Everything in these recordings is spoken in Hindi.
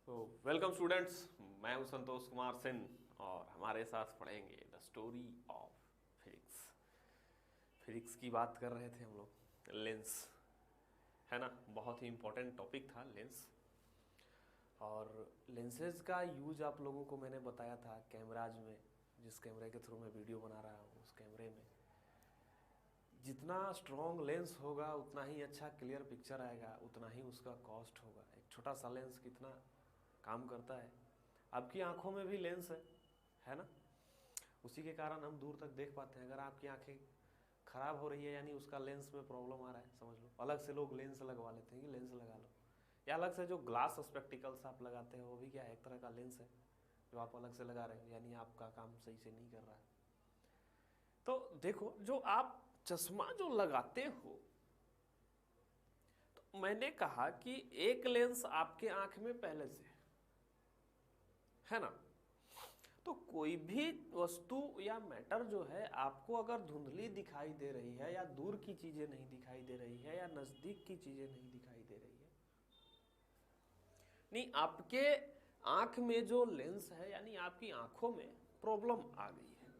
तो वेलकम स्टूडेंट्स, मैं हूं संतोष कुमार सिंह और हमारे साथ पढ़ेंगे the story of physics. Physics की बात कर रहे थे हम लोग, लेंस है ना, बहुत ही इम्पोर्टेंट टॉपिक था लेंस। और लेंसेज का यूज आप लोगों को मैंने बताया था कैमराज में, जिस कैमरे के थ्रू मैं वीडियो बना रहा हूँ उस कैमरे में जितना स्ट्रॉन्ग लेंस होगा उतना ही अच्छा क्लियर पिक्चर आएगा, उतना ही उसका कॉस्ट होगा। एक छोटा सा लेंस कितना काम करता है। आपकी आंखों में भी लेंस है ना, उसी के कारण हम दूर तक देख पाते हैं। अगर आपकी आंखें खराब हो रही है यानी उसका लेंस में प्रॉब्लम आ रहा है, समझ लो। अलग से लोग लेंस लगवा लेते हैं कि लेंस लगा लो, या अलग से जो ग्लास स्पेक्टिकल्स आप लगाते हो वो भी क्या है, एक तरह का लेंस है जो आप अलग से लगा रहे हो, यानी आपका काम सही से नहीं कर रहा है। तो देखो, जो आप चश्मा जो लगाते हो, तो मैंने कहा कि एक लेंस आपके आंख में पहले से है ना। तो कोई भी वस्तु या मैटर जो है आपको अगर धुंधली दिखाई दे रही है, या दूर की चीजें नहीं दिखाई दे रही है, या नजदीक की चीजें नहीं दिखाई दे रही है, नहीं, आपके आंख में जो लेंस है यानी आपकी आंखों में प्रॉब्लम आ गई है।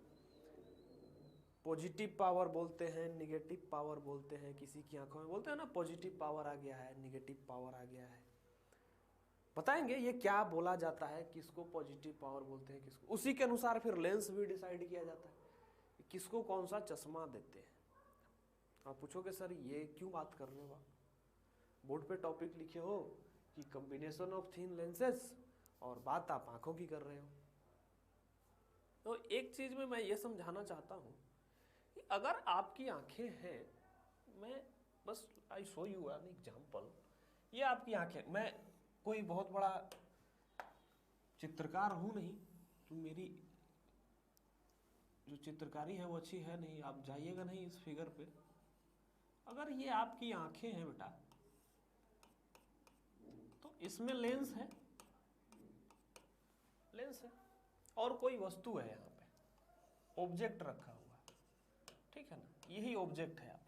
पॉजिटिव पावर बोलते हैं, निगेटिव पावर बोलते हैं, किसी की आंखों में बोलते हैं ना पॉजिटिव पावर आ गया है, निगेटिव पावर आ गया है। बताएंगे ये क्या बोला जाता है, किसको पॉजिटिव पावर बोलते हैं, किसको। उसी के अनुसार फिर लेंस भी डिसाइड किया जाता है, किसको कौन सा चश्मा देते हैं। आप पूछोगे सर ये क्यों बात कर रहे हो आप, बोर्ड पे टॉपिक लिखे हो कि कॉम्बिनेशन ऑफ थिन लेंसेज, और बात आप आंखों की कर रहे हो। तो एक चीज में मैं ये समझाना चाहता हूं कि अगर आपकी आंखें हैं, मैं बस I show you an example, ये आपकी आंखें, मैं कोई बहुत बड़ा चित्रकार हूं नहीं, तो मेरी जो चित्रकारी है वो अच्छी है नहीं, आप जाइएगा नहीं इस फिगर पे। अगर ये आपकी आंखें हैं बेटा, तो इसमें लेंस है, लेंस है, और कोई वस्तु है यहां पे, ऑब्जेक्ट रखा हुआ, ठीक है ना, यही ऑब्जेक्ट है आपका।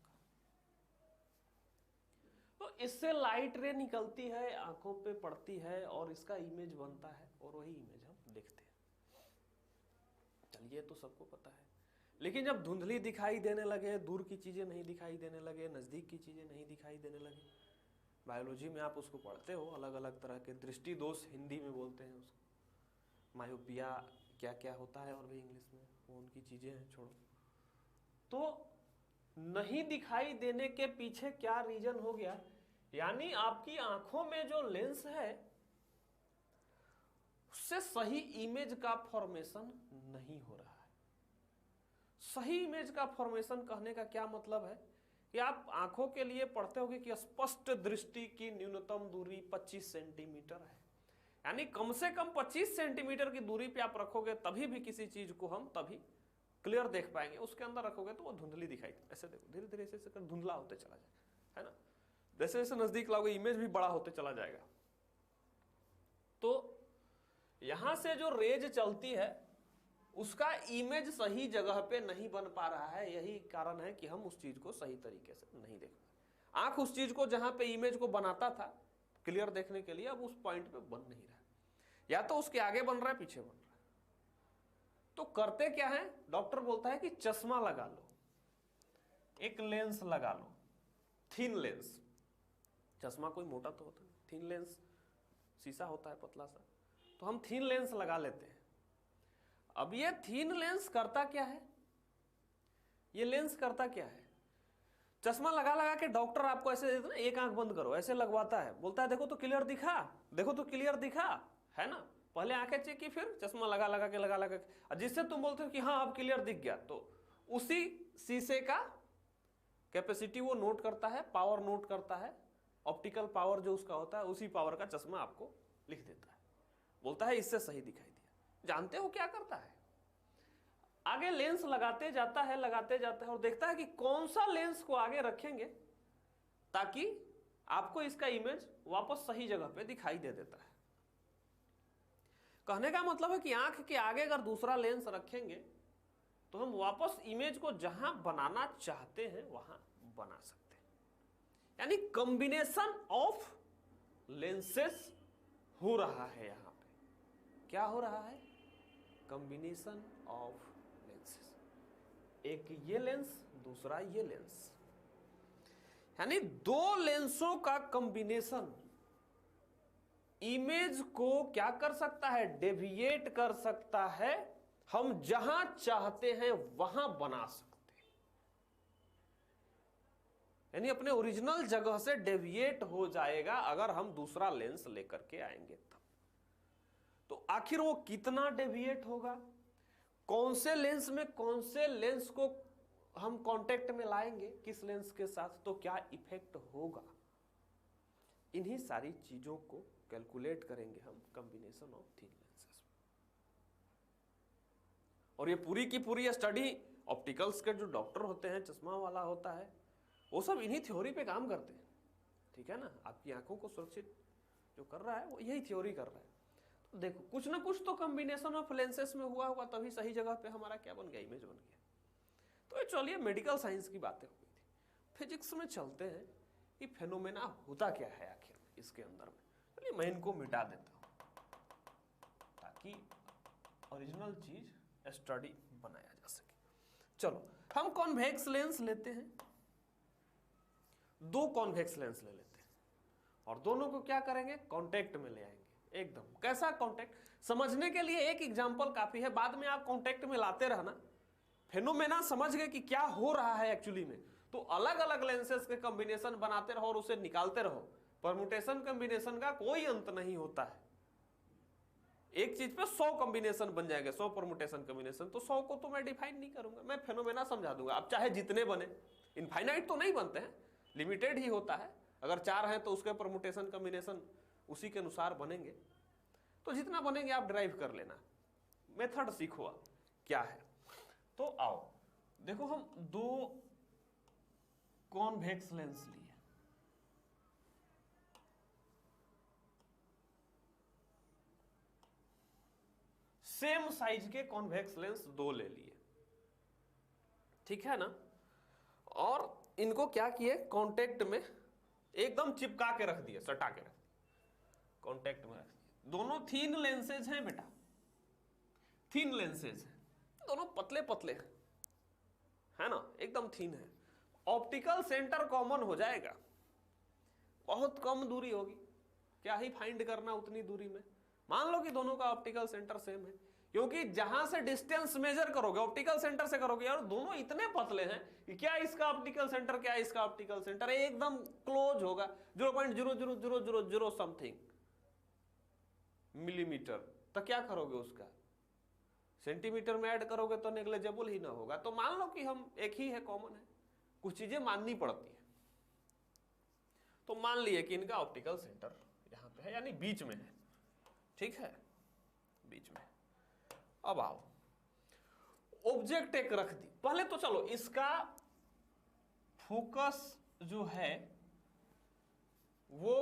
तो इससे लाइट रे निकलती है, आंखों पे पड़ती है और इसका इमेज बनता है, और वही इमेज हम देखते हैं। चलिए, तो सबको पता है। लेकिन जब धुंधली दिखाई देने लगे, दूर की चीजें नहीं दिखाई देने लगे, नजदीक की चीजें नहीं दिखाई देने लगे, बायोलॉजी में आप उसको पढ़ते हो, अलग अलग तरह के दृष्टि दोष हिंदी में बोलते हैं उसको, मायोपिया क्या क्या होता है, और भी इंग्लिश में, वो उनकी चीजें हैं, छोड़ो। तो नहीं दिखाई देने के पीछे क्या रीजन हो गया, यानी आपकी आंखों में जो लेंस है उससे सही इमेज का फॉर्मेशन नहीं हो रहा है। सही इमेज का फॉर्मेशन कहने का क्या मतलब है कि आप आंखों के लिए पढ़ते होगे कि स्पष्ट दृष्टि की न्यूनतम दूरी 25 सेंटीमीटर है, यानी कम से कम 25 सेंटीमीटर की दूरी पे आप रखोगे तभी भी किसी चीज को हम तभी क्लियर देख पाएंगे। उसके अंदर रखोगे तो वो धुंधली दिखाई दे। ऐसे देखो, धीरे धीरे ऐसे कर धुंधला होते चला जाए, है ना। जैसे जैसे नजदीक लाओगे इमेज भी बड़ा होते चला जाएगा। तो यहां से जो रेज चलती है उसका इमेज सही जगह पे नहीं बन पा रहा है। यही कारण है कि हम उस चीज को सही तरीके से नहीं देख पाए। आंख उस चीज को जहां पे इमेज को बनाता था क्लियर देखने के लिए, अब उस पॉइंट पे बन नहीं रहा, या तो उसके आगे बन रहा है, पीछे बन रहा है। तो करते क्या है, डॉक्टर बोलता है कि चश्मा लगा लो, एक लेंस लगा लो, थिन लेंस। चश्मा कोई मोटा तो होता नहीं, थिन लेंस शीशा होता है पतला सा, तो हम थिन लेंस लगा लेते हैं। अब ये थिन लेंस करता क्या है, ये लेंस करता क्या है, चश्मा लगा लगा के डॉक्टर आपको ऐसे देता है ना, एक आंख बंद करो, ऐसे लगवाता है, बोलता है देखो तो क्लियर दिखा, देखो तो क्लियर दिखा, है ना। पहले आंखें चेक की, फिर चश्मा लगा लगा के, जिससे तुम बोलते हो कि हाँ अब क्लियर दिख गया, तो उसी शीशे का कैपेसिटी वो नोट करता है, पावर नोट करता है, ऑप्टिकल पावर जो उसका होता है, उसी पावर का चश्मा आपको लिख देता है, बोलता है इससे सही दिखाई दिया। जानते हो क्या करता है, आगे लेंस लगाते जाता है, लगाते जाता है, और देखता है कि कौन सा लेंस को आगे रखेंगे ताकि आपको इसका इमेज वापस सही जगह पे दिखाई दे देता है। कहने का मतलब है कि आंख के आगे अगर दूसरा लेंस रखेंगे तो हम वापस इमेज को जहां बनाना चाहते हैं वहां बना सकते हैं। यानी कॉम्बिनेशन ऑफ लेंसेस हो रहा है यहां पे? क्या हो रहा है? कॉम्बिनेशन ऑफ लेंसेस, एक ये लेंस दूसरा ये लेंस, यानी दो लेंसों का कॉम्बिनेशन इमेज को क्या कर सकता है? डेविएट कर सकता है, हम जहां चाहते हैं वहां बना सकते हैं, यानी अपने ओरिजिनल जगह से डेविएट हो जाएगा अगर हम दूसरा लेंस लेकर के आएंगे तब। तो आखिर वो कितना डेविएट होगा, कौन से लेंस में कौन से लेंस को हम कांटेक्ट में लाएंगे किस लेंस के साथ, तो क्या इफेक्ट होगा, इन्हीं सारी चीजों को कैलकुलेट करेंगे हम कॉम्बिनेशन ऑफ थिन लेंसेस। और ये पूरी की पूरी स्टडी ऑप्टिकल्स के जो डॉक्टर होते हैं, चश्मा वाला होता है, वो सब इन्हीं थ्योरी पे काम करते हैं, ठीक है ना। आपकी आंखों को सुरक्षित जो कर रहा है वो यही थ्योरी कर रहा है। तो देखो कुछ ना कुछ तो कॉम्बिनेशन ऑफ लेंसेस में हुआ होगा, तभी सही जगह पे हमारा क्या बन गया, इमेज बन गया। तो चलिए मेडिकल साइंस की बातें हो गई थी, फिजिक्स में चलते हैं कि फेनोमेना होता क्या है आखिर इसके अंदर में। चलिए मैं इनको मिटा देता हूं ताकि ओरिजिनल चीज स्टडी बनाया जा सके। चलो हम कॉन्वेक्स लेंस लेते हैं, दो कॉन्वेक्स लेंस ले लेते हैं और दोनों को क्या करेंगे, कांटेक्ट में ले आएंगे एकदम। कैसा कांटेक्ट, समझने के लिए एक एग्जांपल काफी है, बाद में आप कांटेक्ट में लाते रहना। फेनोमेना समझ गए कि क्या हो रहा है एक्चुअली में, तो अलग अलग लेंसेज के कॉम्बिनेशन बनाते रहो और उसे निकालते रहो। परमुटेशन कॉम्बिनेशन का कोई अंत नहीं होता है, एक चीज पे 100 कॉम्बिनेशन बन जाएंगे, 100 परमुटेशन कॉम्बिनेशन, तो 100 को तो मैं डिफाइन नहीं करूंगा, मैं फेनोमेना समझा दूंगा। अब चाहे जितने बने, इनफाइनाइट तो नहीं बनते हैं, लिमिटेड ही होता है। अगर 4 हैं तो उसके परमुटेशन कॉम्बिनेशन उसी के अनुसार बनेंगे, तो जितना बनेंगे आप ड्राइव कर लेना। मेथड सीखो आप क्या है। तो आओ देखो, हम दो कॉन्वेक्स लेंस लिए, सेम साइज के कॉन्वेक्स लेंस दो ले लिए, ठीक है ना। और इनको क्या किए, कांटेक्ट में एकदम चिपका के रख दिए, सटा के रख दिए, कांटेक्ट में रख दिए। दोनों थीन लेंसेज हैं बेटा, थीन लेंसेज हैं, दोनों पतले पतले हैं, है ना, एकदम थीन है। ऑप्टिकल सेंटर कॉमन हो जाएगा, बहुत कम दूरी होगी, क्या ही फाइंड करना उतनी दूरी में। मान लो कि दोनों का ऑप्टिकल सेंटर सेम है, क्योंकि जहां से डिस्टेंस मेजर करोगे ऑप्टिकल सेंटर से करोगे, और दोनों इतने पतले हैं कि क्या इसका ऑप्टिकल सेंटर क्या इसका ऑप्टिकल सेंटर एकदम क्लोज होगा, 0.00000 समथिंग मिलीमीटर। तो क्या करोगे, उसका सेंटीमीटर में ऐड करोगे तो नेग्लिजिबल ही ना होगा। तो मान लो कि हम एक ही है, कॉमन है, कुछ चीजें माननी पड़ती है। तो मान लिए कि इनका ऑप्टिकल सेंटर यहां पे है, यानी बीच में है, ठीक है, बीच में। अब आओ, ऑब्जेक्ट एक रख दी। पहले तो चलो इसका फोकस जो है वो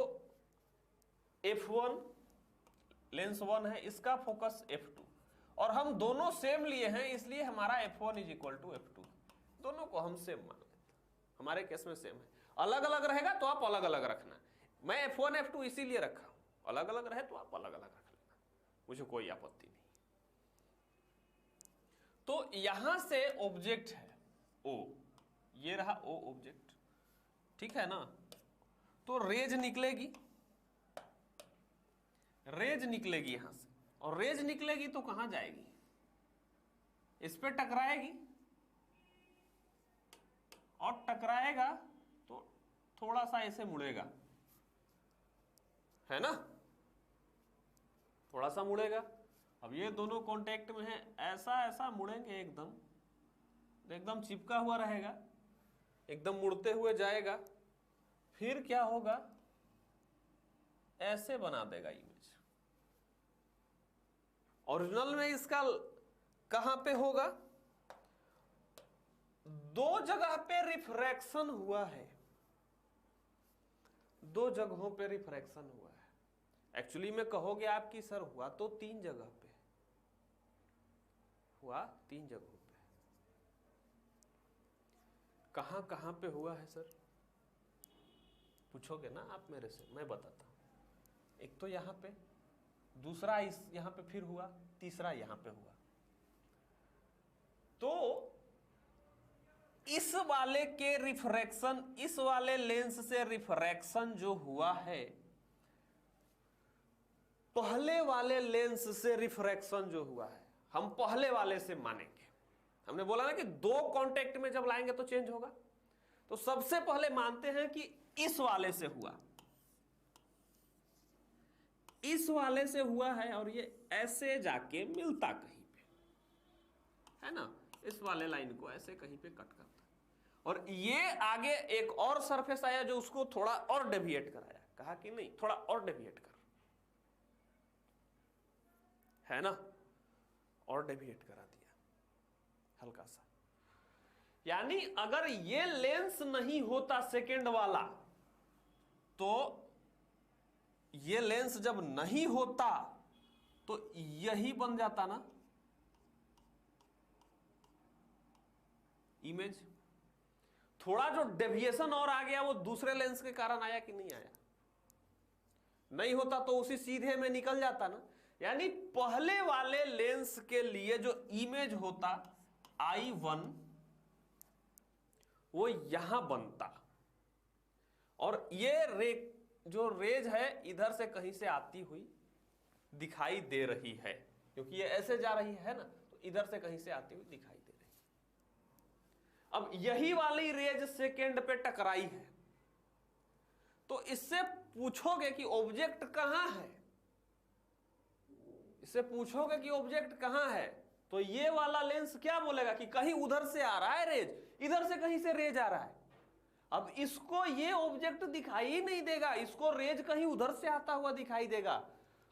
f1 लेंस 1 है, इसका फोकस f2, और हम दोनों सेम लिए हैं, इसलिए हमारा f1 is equal to f2। दोनों को हम सेम मान लेते हैं, हमारे केस में सेम है। अलग अलग रहेगा तो आप अलग अलग रखना, मैं f1 f2 इसीलिए रखा हूं, अलग अलग रहे तो आप अलग अलग रख लेना, मुझे कोई आपत्ति नहीं। तो यहां से ऑब्जेक्ट है O, ये रहा O ऑब्जेक्ट, ठीक है ना। तो रेज निकलेगी, रेज निकलेगी यहां से, और रेज निकलेगी तो कहां जाएगी, इस पे टकराएगी, और टकराएगा तो थोड़ा सा ऐसे मुड़ेगा, है ना, थोड़ा सा मुड़ेगा। अब ये दोनों कांटेक्ट में है, ऐसा ऐसा मुड़ेंगे, एकदम एकदम चिपका हुआ रहेगा, एकदम मुड़ते हुए जाएगा, फिर क्या होगा, ऐसे बना देगा इमेज। ओरिजिनल में इसका कहां पे होगा, दो जगह पे रिफ्रैक्शन हुआ है, दो जगहों पे रिफ्रैक्शन हुआ है। एक्चुअली में कहोगे आपकी सर हुआ तो 3 जगह पे हुआ, 3 जगहों पे। कहां कहां पे हुआ है सर, पूछोगे ना आप मेरे से, मैं बताता हूं। एक तो यहां पे दूसरा इस यहां पे फिर हुआ, तीसरा यहां पे हुआ। तो इस वाले के रिफ्रैक्शन, इस वाले लेंस से रिफ्रैक्शन जो हुआ है, पहले वाले लेंस से रिफ्रैक्शन जो हुआ है, हम पहले वाले से मानेंगे। हमने बोला ना कि दो कांटेक्ट में जब लाएंगे तो चेंज होगा। तो सबसे पहले मानते हैं कि इस वाले से हुआ, इस वाले से हुआ है, और ये ऐसे जाके मिलता कहीं पे, है ना, इस वाले लाइन को ऐसे कहीं पे कट करता, और ये आगे एक और सरफेस आया जो उसको थोड़ा और डेविएट कराया, कहा कि नहीं थोड़ा और डेविएट कर, है ना, और डेविएट करा दिया हल्का सा। यानी अगर ये लेंस नहीं होता सेकेंड वाला, तो ये लेंस जब नहीं होता तो यही बन जाता ना इमेज। थोड़ा जो डेविएशन और आ गया वो दूसरे लेंस के कारण आया कि नहीं आया? नहीं होता तो उसी सीधे में निकल जाता ना। यानी पहले वाले लेंस के लिए जो इमेज होता I1 वो यहां बनता, और ये जो रेज है इधर से कहीं से आती हुई दिखाई दे रही है, क्योंकि ये ऐसे जा रही है ना, तो इधर से कहीं से आती हुई दिखाई दे रही है। अब यही वाली रेज सेकेंड पे टकराई है, तो इससे पूछोगे कि ऑब्जेक्ट कहां है, इससे पूछोगे कि ऑब्जेक्ट कहां है, तो ये वाला लेंस क्या बोलेगा कि कहीं उधर से आ रहा है रेज, इधर से कहीं से रेज आ रहा है। अब इसको ये ऑब्जेक्ट दिखाई ही नहीं देगा, इसको रेज कहीं उधर से आता हुआ दिखाई देगा।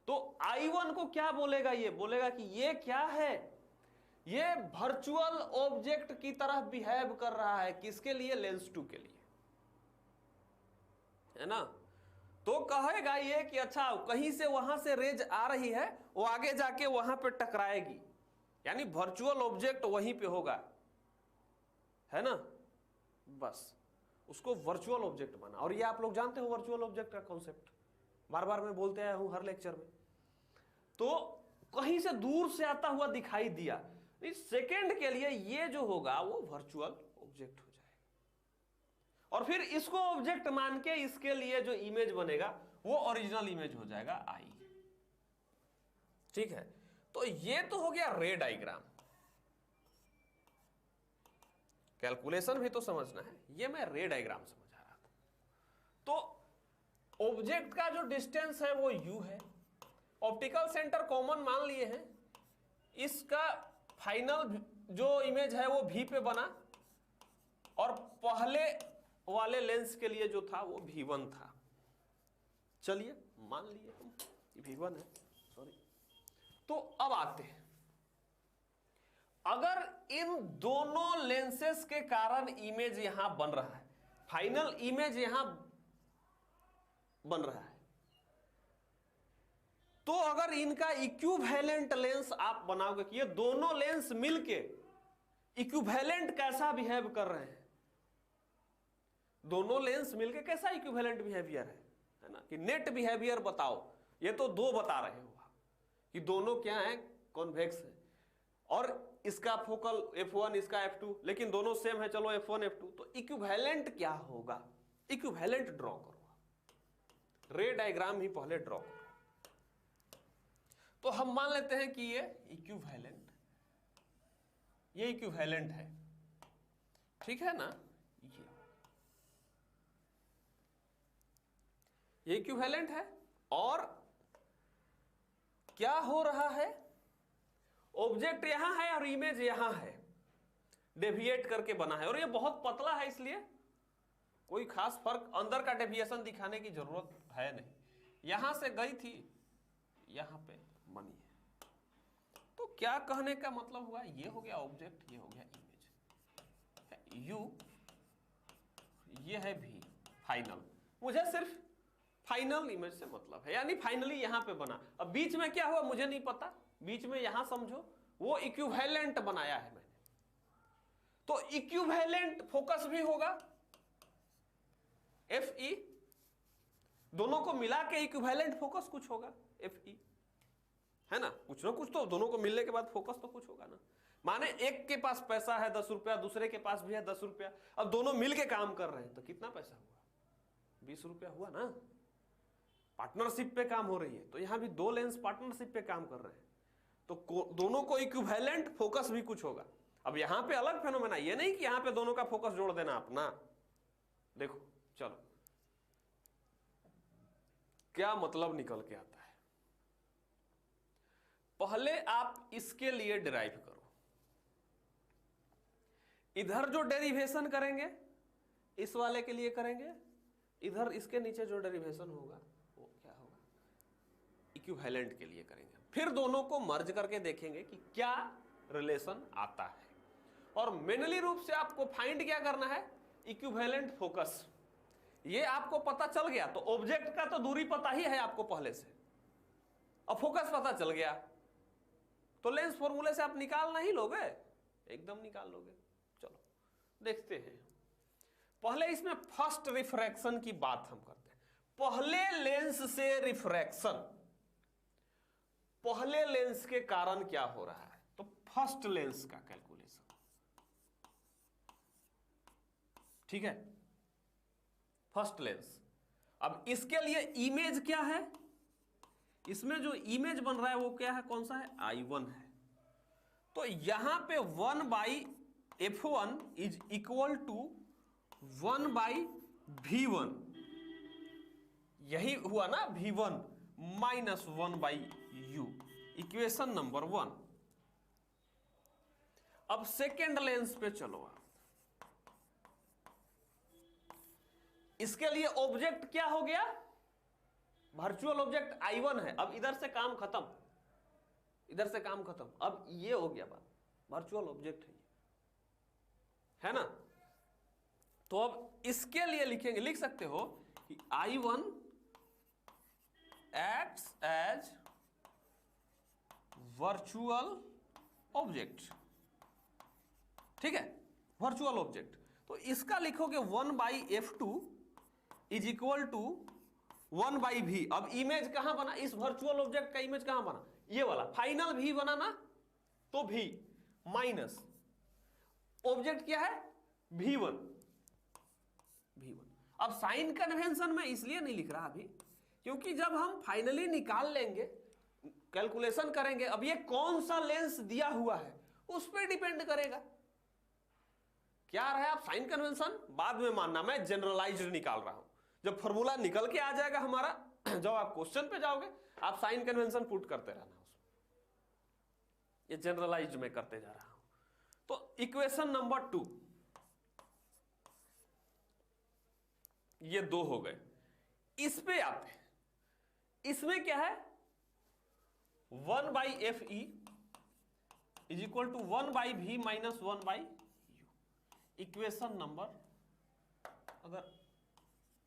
तो I1 को क्या बोलेगा? ये बोलेगा कि ये क्या है, ये वर्चुअल ऑब्जेक्ट की तरह बिहेव कर रहा है। किसके लिए? लेंस 2 के लिए, है ना। तो कहेगा ये कि अच्छा कहीं से वहां से रेज आ रही है, वो आगे जाके वहां पे टकराएगी, यानी वर्चुअल ऑब्जेक्ट वहीं पे होगा, है ना। बस उसको वर्चुअल ऑब्जेक्ट माना। और ये आप लोग जानते हो वर्चुअल ऑब्जेक्ट का कॉन्सेप्ट, बार बार मैं बोलते आया हूं हर लेक्चर में। तो कहीं से दूर से आता हुआ दिखाई दिया, इस सेकेंड के लिए ये जो होगा वो वर्चुअल ऑब्जेक्ट हो जाएगा, और फिर इसको ऑब्जेक्ट मान के इसके लिए जो इमेज बनेगा वो ओरिजिनल इमेज हो जाएगा आई। ठीक है, तो ये तो हो गया रे डायग्राम। कैलकुलेशन भी तो समझना है, ये मैं रे डायग्राम समझा रहा था। तो ऑब्जेक्ट का जो डिस्टेंस है वो u है, ऑप्टिकल सेंटर कॉमन मान लिए हैं, इसका फाइनल जो इमेज है वो v पे बना, और पहले वाले लेंस के लिए जो था वो v1 था। चलिए मान लिए हम v1 है, सॉरी। तो अब आते हैं, अगर इन दोनों लेंसेस के कारण इमेज यहां बन रहा है, फाइनल इमेज यहां बन रहा है, तो अगर इनका इक्विवेलेंट लेंस आप बनाओगे कि ये दोनों लेंस मिलके इक्विवेलेंट कैसा बिहेव कर रहे हैं, दोनों लेंस मिलके कैसा इक्विवेलेंट बिहेवियर है ना, कि नेट बिहेवियर बताओ। ये तो दो बता रहे हो कि दोनों क्या है, कॉन्वेक्स है, और इसका फोकल f1 इसका f2, लेकिन दोनों सेम है, चलो f1 f2। तो इक्विवेलेंट क्या होगा? इक्विवेलेंट ड्रॉ करो, रे डायग्राम ही पहले ड्रॉ करो। तो हम मान लेते हैं कि ये इक्विवेलेंट है, ठीक है ना। ये इक्विवेलेंट है, और क्या हो रहा है, ऑब्जेक्ट यहां है और इमेज यहां है, डेविएट करके बना है, और ये बहुत पतला है, इसलिए कोई खास फर्क, अंदर का डेविएशन दिखाने की जरूरत है नहीं। यहां से गई थी, यहां पे बनी है। तो क्या कहने का मतलब हुआ, ये हो गया ऑब्जेक्ट, ये हो गया इमेज, यू, ये है भी फाइनल। मुझे सिर्फ फाइनल इमेज से मतलब है, यानी फाइनली यहां पे बना। अब बीच में क्या हुआ मुझे नहीं पता, बीच में यहां समझो वो इक्विवेलेंट बनाया है मैंने। तो इक्विवेलेंट फोकस भी होगा, Fe, दोनों को मिला के इक्विवेलेंट फोकस कुछ होगा Fe। है ना कुछ तो दोनों को मिलने के बाद फोकस तो कुछ होगा ना। माने एक के पास पैसा है 10 रुपया, दूसरे के पास भी है 10 रुपया, अब दोनों मिलके काम कर रहे हैं तो कितना पैसा हुआ? 20 रुपया हुआ ना। पार्टनरशिप पे काम हो रही है, तो यहां भी दो लेंस पार्टनरशिप पे काम कर रहे हैं, तो दोनों को इक्विवेलेंट फोकस भी कुछ होगा। अब यहां पे अलग फेनोमेना, ये नहीं कि यहां पे दोनों का फोकस जोड़ देना अपना। देखो चलो क्या मतलब निकल के आता है। पहले आप इसके लिए डिराइव करो, इधर जो डेरिवेशन करेंगे इस वाले के लिए करेंगे, इधर इसके नीचे जो डेरिवेशन होगा वो क्या होगा? इक्विवेलेंट के लिए करेंगे। फिर दोनों को मर्ज करके देखेंगे कि क्या रिलेशन आता है। और मेनली रूप से आपको फाइंड क्या करना है? Equivalent focus. ये आपको पता चल गया तो ऑब्जेक्ट का तो दूरी पता ही है आपको पहले से, अब फोकस पता चल गया तो लेंस फॉर्मूले से आप निकालना ही लोगे, एकदम निकाल लोगे। चलो देखते हैं। पहले इसमें फर्स्ट रिफ्रैक्शन की बात हम करते हैं। पहले लेंस से रिफ्रैक्शन, पहले लेंस के कारण क्या हो रहा है? तो फर्स्ट लेंस का कैलकुलेशन, ठीक है, फर्स्ट लेंस। अब इसके लिए इमेज क्या है? इसमें जो इमेज बन रहा है वो क्या है? कौन सा है? I1 है। तो यहां पे 1/f1 is equal to 1/v1, यही हुआ ना, v1 minus 1/u, equation number 1। अब सेकेंड लेंस पे चलो आप। इसके लिए ऑब्जेक्ट क्या हो गया? वर्चुअल ऑब्जेक्ट I1 है। अब इधर से काम खत्म, इधर से काम खत्म, अब ये हो गया बात, वर्चुअल ऑब्जेक्ट है ना। तो अब इसके लिए लिखेंगे, लिख सकते हो कि I1 acts as virtual object, ठीक है, वर्चुअल ऑब्जेक्ट। तो इसका लिखोगे 1/f2 is equal to 1/v। अब इमेज कहां बना? इस वर्चुअल ऑब्जेक्ट का इमेज कहां बना? ये वाला फाइनल v बना ना, तो v माइनस ऑब्जेक्ट क्या है? v1। अब साइन कन्वेंशन में इसलिए नहीं लिख रहा अभी, क्योंकि जब हम फाइनली निकाल लेंगे, कैलकुलेशन करेंगे, अब ये कौन सा लेंस दिया हुआ है उस पर डिपेंड करेगा। क्या रहा है? आप साइन कन्वेंशन बाद में मानना, मैं जनरलाइज्ड निकाल रहा हूं। जब फॉर्मूला निकल के आ जाएगा हमारा, जब आप क्वेश्चन पे जाओगे आप साइन कन्वेंशन पुट करते रहना उसमें। ये जनरलाइज्ड में करते जा रहा हूं। तो इक्वेशन नंबर 2, ये 2 हो गए। इस पे आते हैं, इसमें क्या है? 1/fe is equal to 1/v minus 1/u, equation number, अगर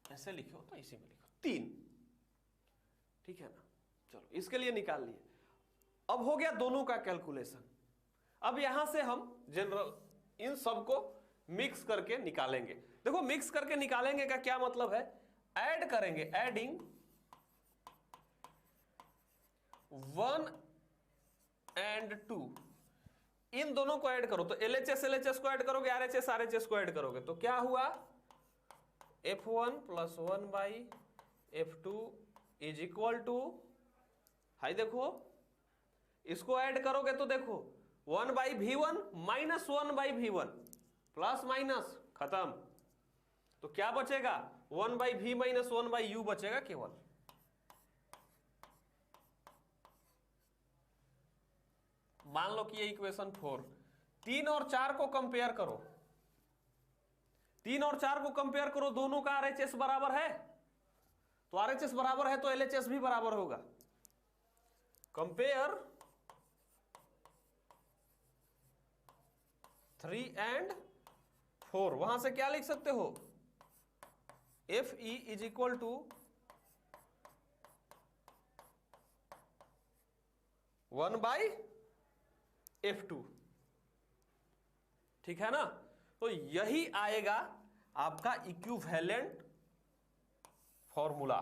ऐसे लिखो तो इसी में लिखो 3, ठीक है ना। चलो इसके लिए निकाल लिए। अब हो गया दोनों का कैलकुलेशन। अब यहां से हम जनरल इन सब को मिक्स करके निकालेंगे। देखो मिक्स करके निकालेंगे का क्या मतलब है? ऐड करेंगे, एडिंग 1 and 2, इन दोनों को ऐड करो तो LHS LHS को ऐड करोगे, RHS RHS को ऐड करोगे तो क्या हुआ? f1 plus 1/f2 is equal to, hi देखो इसको ऐड करोगे तो देखो 1/v1 minus 1/v1 plus minus खत्म। तो क्या बचेगा? 1/v माइनस 1/u बचेगा केवल। मान लो कि ये इक्वेशन 4, 3 और 4 को कंपेयर करो, 3 और 4 को कंपेयर करो, दोनों का RHS बराबर है, तो RHS बराबर है तो LHS भी बराबर होगा। कंपेयर 3 and 4, वहां से क्या लिख सकते हो? FE is equal to 1/f2, ठीक है ना। तो यही आएगा आपका इक्विवेलेंट फॉर्मूला,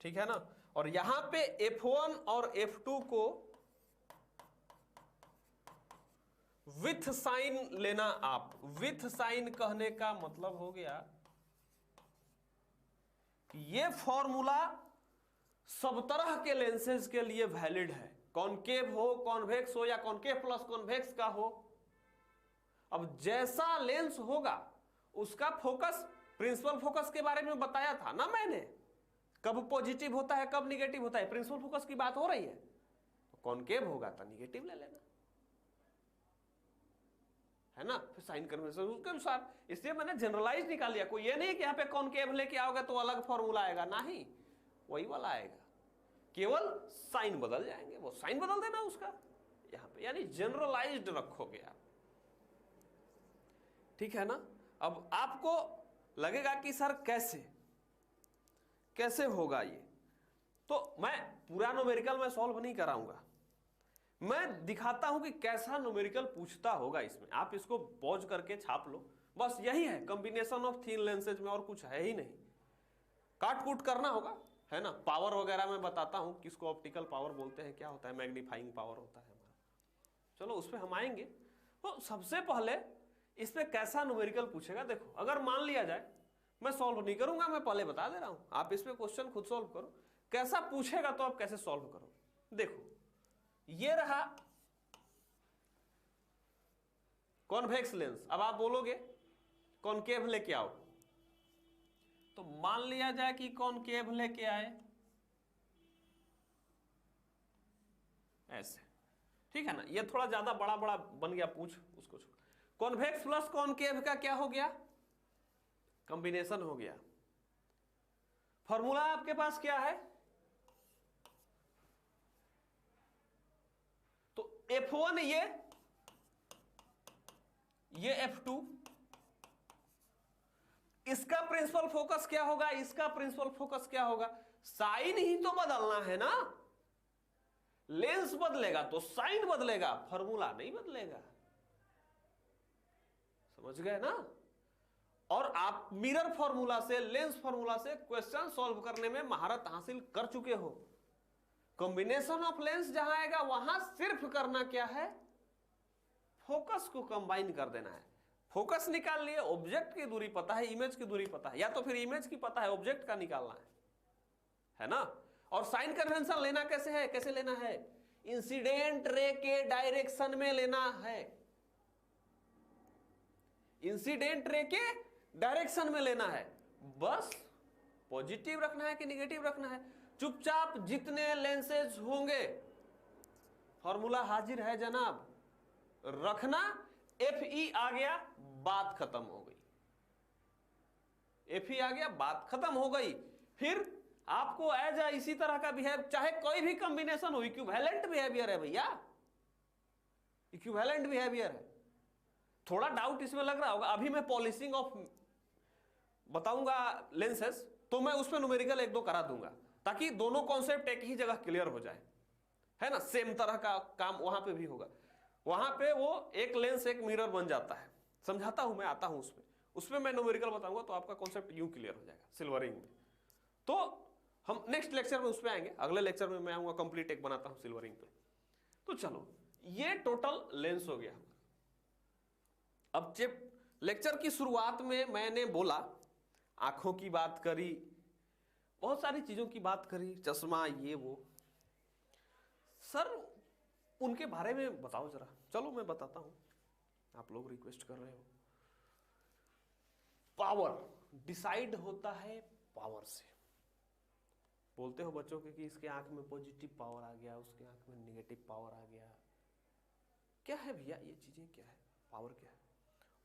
ठीक है ना। और यहां पे F1 और F2 को विथ साइन लेना। आप विथ साइन कहने का मतलब हो गया कि ये फॉर्मूला सब तरह के लेंसेज के लिए वैलिड है, कॉनकेव हो, कॉन्वेक्स हो, या कॉनकेव प्लस कॉन्वेक्स का हो। अब जैसा लेंस होगा उसका फोकस, प्रिंसिपल फोकस के बारे में बताया था ना मैंने, कब पॉजिटिव होता है कब निगेटिव होता है, प्रिंसिपल फोकस की बात हो रही है। तो कॉनकेव होगा तो निगेटिव ले लेना, है ना, फिर साइन कन्वेंशन उसके अनुसार। इसलिए मैंने जनरलाइज निकाल लिया, कोई ये नहीं कि यहाँ पे कॉनकेव लेके आओगे तो अलग फॉर्मूला आएगा, नहीं, वही वाला आएगा, केवल साइन बदल जाएंगे, वो साइन बदल देना उसका यहाँ पे, यानी जनरलाइज्ड रखोगे आप, ठीक है ना। अब आपको लगेगा कि सर कैसे होगा ये, तो मैं पूरा न्यूमेरिकल में सॉल्व नहीं कराऊंगा, मैं दिखाता हूं कि कैसा न्यूमेरिकल पूछता होगा इसमें। आप इसको पॉज करके छाप लो, बस यही है कॉम्बिनेशन ऑफ थिन लेंसेज में, और कुछ है ही नहीं। काट कूट करना होगा, है ना। पावर वगैरह मैं बताता हूं किसको ऑप्टिकल पावर बोलते हैं, क्या होता है, मैग्नीफाइंग पावर होता है हमारा, चलो उस पर हम आएंगे। तो सबसे पहले इसमें कैसा न्यूमेरिकल पूछेगा, देखो अगर मान लिया जाए, मैं सॉल्व नहीं करूंगा, मैं पहले बता दे रहा हूं, आप इसमें क्वेश्चन खुद सॉल्व करो, कैसा पूछेगा तो आप कैसे सॉल्व करो। देखो ये रहा कॉन्वेक्स लेंस, अब आप बोलोगे कॉनकेव लेके आओ, तो मान लिया जाए कि कॉनकेव लेके आए ऐसे, ठीक है ना। ये थोड़ा ज्यादा बड़ा बड़ा बन गया पूछ, उसको छोड़। कॉन्वेक्स प्लस कॉनकेव का क्या हो गया, कॉम्बिनेशन हो गया। फॉर्मूला आपके पास क्या है, तो F1 ये F2, इसका प्रिंसिपल फोकस क्या होगा, इसका प्रिंसिपल फोकस क्या होगा, साइन ही तो बदलना है ना, लेंस बदलेगा तो साइन बदलेगा, फॉर्मूला नहीं बदलेगा, समझ गए ना। और आप मिरर फॉर्मूला से, लेंस फॉर्मूला से क्वेश्चन सॉल्व करने में महारत हासिल कर चुके हो। कॉम्बिनेशन ऑफ लेंस जहां आएगा वहां सिर्फ करना क्या है, फोकस को कंबाइन कर देना है। फोकस निकाल लिए, ऑब्जेक्ट की दूरी पता है, इमेज की दूरी पता है, या तो फिर इमेज की पता है, ऑब्जेक्ट का निकालना है ना। और साइन कन्वेंशन लेना कैसे है, कैसे लेना है, इंसिडेंट रे के डायरेक्शन में लेना है, इंसिडेंट रे के डायरेक्शन में लेना है, बस पॉजिटिव रखना है कि निगेटिव रखना है। चुपचाप जितने लेंसेज होंगे, फॉर्मूला हाजिर है जनाब, रखना, Fe आ गया, बात खत्म हो गई, Fe आ गया, बात खत्म हो गई। फिर आपको एज इसी तरह का बिहेव, चाहे कोई भी कॉम्बिनेशन हो, इक्विवेलेंट बिहेवियर है भैया, इक्विवेलेंट बिहेवियर है। थोड़ा डाउट इसमें लग रहा होगा, अभी मैं पॉलिशिंग ऑफ बताऊंगा लेंसेस, तो मैं उसमें न्यूमेरिकल एक दो करा दूंगा, ताकि दोनों कॉन्सेप्ट एक ही जगह क्लियर हो जाए, है ना। सेम तरह का काम वहां पे भी होगा, वहां पे वो एक लेंस एक मिरर बन जाता है, समझाता हूं मैं, आता हूं उसमें मैं न्यूमेरिकल बताऊंगा, तो आपका कॉन्सेप्ट यूं क्लियर हो जाएगा सिल्वरिंग में। तो हम नेक्स्ट लेक्चर में उस पर आएंगे, अगले लेक्चर में मैं आऊंगा, कंप्लीट एक बनाता हूं सिल्वरिंग पे। तो चलो ये टोटल लेंस हो गया। अब जब लेक्चर की शुरुआत में मैंने बोला, आंखों की बात करी, बहुत सारी चीजों की बात करी, चश्मा ये वो, सर उनके बारे में बताओ जरा। चलो मैं बताता हूं, आप लोग रिक्वेस्ट कर रहे हो। पावर डिसाइड होता है पावर से, बोलते हो बच्चों के कि इसके आंख में पॉजिटिव पावर आ गया, उसके आंख में नेगेटिव पावर आ गया। क्या है भैया ये चीजें, क्या है पावर, क्या है?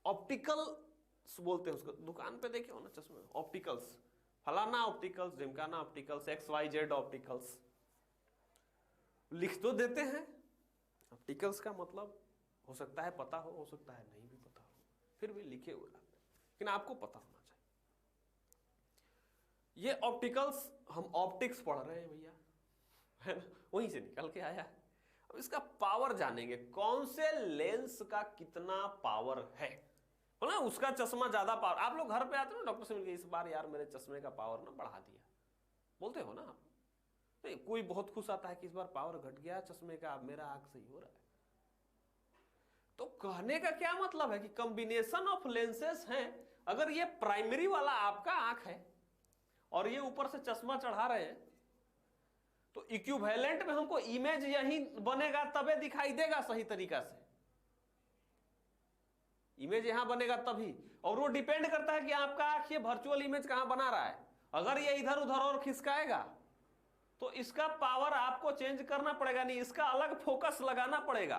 ऑप्टिकल्स बोलते हैं उसको, दुकान पे देखे हो ना चश्मे, ऑप्टिकल्स, फलाना ऑप्टिकल्स, ढिमकाना ऑप्टिकल्स, XYZ ऑप्टिकल्स, लिख तो देते हैं। ऑप्टिकल्स का मतलब हो सकता है पता हो सकता है नहीं भी पता हो, फिर भी लिखे हुए रहते हैं, लेकिन आपको पता होना चाहिए। ये ऑप्टिकल्स, हम ऑप्टिक्स पढ़ रहे हैं भैया, है ना, वहीं से निकल के आया है। अब इसका पावर जानेंगे, कौन से लेंस का कितना पावर है, बोला उसका चश्मा ज्यादा पावर। आप लोग घर पे आते हो ना, डॉक्टर से मिलके, इस बार यार मेरे चश्मे का पावर ना बढ़ा दिया, बोलते हो ना आप, नहीं, कोई बहुत खुश आता है कि इस बार पावर घट गया चश्मे का, अब मेरा आंख सही हो रहा है। तो कहने का क्या मतलब है कि कॉम्बिनेशन ऑफ लेंसेस हैं। अगर ये प्राइमरी वाला आपका आंख है और ये ऊपर से चश्मा चढ़ा रहे हैं, तो इक्विवेलेंट में हमको इमेज यही बनेगा तबे दिखाई देगा सही तरीका से, इमेज यहां बनेगा तभी। और वो डिपेंड करता है कि आपका आंख ये वर्चुअल इमेज कहां बना रहा है। अगर ये इधर उधर और खिसकाएगा तो इसका पावर आपको चेंज करना पड़ेगा, नहीं इसका अलग फोकस लगाना पड़ेगा,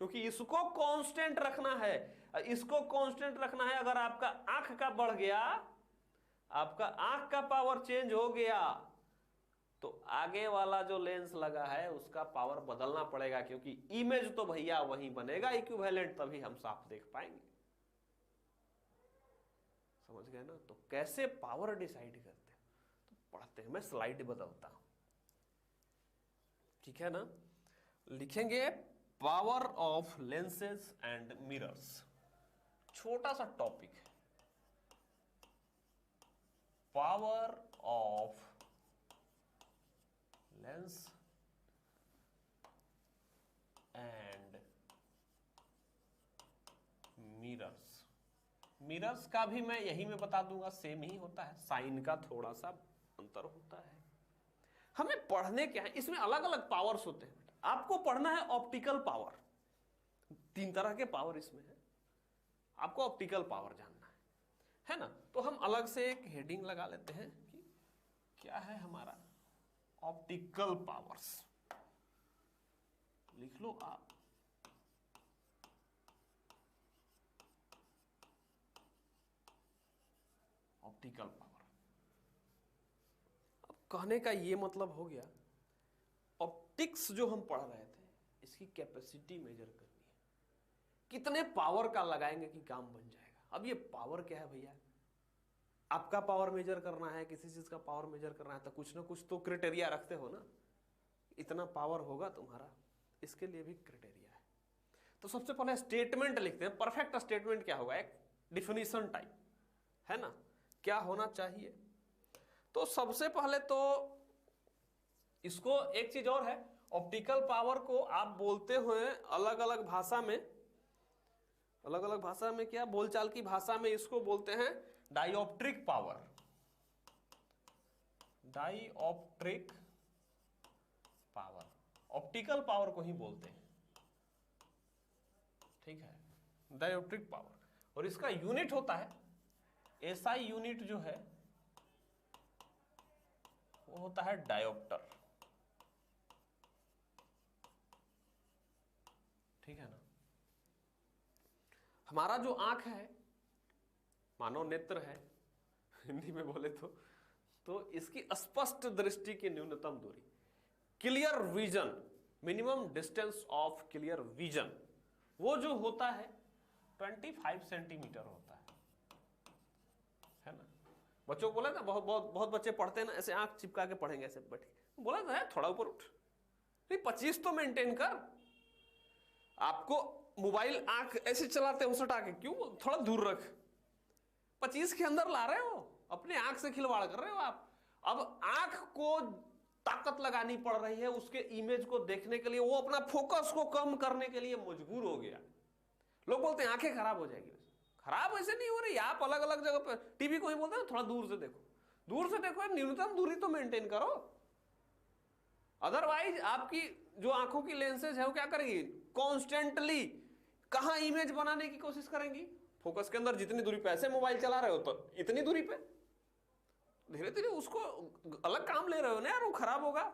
क्योंकि इसको कांस्टेंट रखना है, इसको कांस्टेंट रखना है। अगर आपका आंख का बढ़ गया, आपका आंख का पावर चेंज हो गया, तो आगे वाला जो लेंस लगा है उसका पावर बदलना पड़ेगा, क्योंकि इमेज तो भैया वहीं बनेगा इक्विवेलेंट, तभी हम साफ देख पाएंगे। समझ गए ना? तो कैसे पावर डिसाइड करते हैं तो पढ़ते हैं। मैं स्लाइड बदलता हूं, ठीक है ना? लिखेंगे power of lenses and mirrors. छोटा सा टॉपिक है, power of lens and mirrors. Mirrors का भी मैं यही में बता दूंगा, सेम ही होता है, साइन का थोड़ा सा अंतर होता है। हमें पढ़ने क्या है, इसमें अलग अलग पावर्स होते हैं। आपको पढ़ना है ऑप्टिकल पावर, 3 तरह के पावर इसमें है, आपको ऑप्टिकल पावर जानना है ना? तो हम अलग से एक हेडिंग लगा लेते हैं कि क्या है हमारा ऑप्टिकल पावर्स। लिख लो आप, ऑप्टिकल पावर। अब कहने का ये मतलब हो गया, ऑप्टिक्स जो हम पढ़ रहे थे इसकी कैपेसिटी मेजर करनी है, कितने पावर का लगाएंगे कि काम बन जाएगा। अब ये पावर क्या है भैया? आपका पावर मेजर करना है, किसी चीज का पावर मेजर करना है, तो कुछ ना कुछ तो क्राइटेरिया रखते हो ना, इतना पावर होगा तुम्हारा, इसके लिए भी क्राइटेरिया है। तो सबसे पहले स्टेटमेंट लिखते हैं। परफेक्ट स्टेटमेंट क्या होगा? एक डिफिनीशन टाइप, है ना? क्या होना चाहिए? तो सबसे पहले तो इसको एक चीज और है, ऑप्टिकल पावर को आप बोलते हुए अलग अलग भाषा में, अलग अलग भाषा में क्या, बोलचाल की भाषा में इसको बोलते हैं डाइऑप्ट्रिक पावर। डाइऑप्ट्रिक पावर, ऑप्टिकल पावर को ही बोलते हैं, ठीक है, डाइऑप्ट्रिक पावर। और इसका यूनिट होता है एसआई यूनिट, जो है वो होता है डायोप्टर, ठीक है ना? हमारा जो आंख है, मानव नेत्र है हिंदी में बोले तो इसकी स्पष्ट दृष्टि की न्यूनतम दूरी, clear vision, minimum distance of clear vision, वो जो होता है 25 सेंटीमीटर होता है ना? बच्चों को बोला था, बहुत बच्चे पढ़ते हैं ना ऐसे आंख चिपका के पढ़ेंगे, ऐसे बैठ के, बोला था है थोड़ा ऊपर उठ, नहीं 25 तो मेंटेन कर। आपको मोबाइल आंख ऐसे चलाते हो सटा के, क्यों? थोड़ा दूर रख, 25 के अंदर ला रहे हो, अपने आंख से खिलवाड़ कर रहे हो आप। अब आंख को ताकत लगानी पड़ रही है उसके इमेज को देखने के लिए, वो अपना फोकस को कम करने के लिए मजबूर हो गया। लोग बोलते हैं आंखें खराब हो जाएगी, खराब ऐसे नहीं हो रही, आप अलग अलग जगह पर, टीवी को ही बोलते हैं थोड़ा दूर से देखो, दूर से देखो, न्यूनतम दूरी तो मेंटेन करो। अदरवाइज आपकी जो आंखों की लेंसेज है वो क्या करेगी, कॉन्स्टेंटली कहां इमेज बनाने की कोशिश करेंगी, फोकस के अंदर जितनी दूरी पे, ऐसे मोबाइल चला रहे हो तो इतनी दूरी पे, धीरे धीरे उसको अलग काम ले रहे हो ना यार, वो खराब होगा,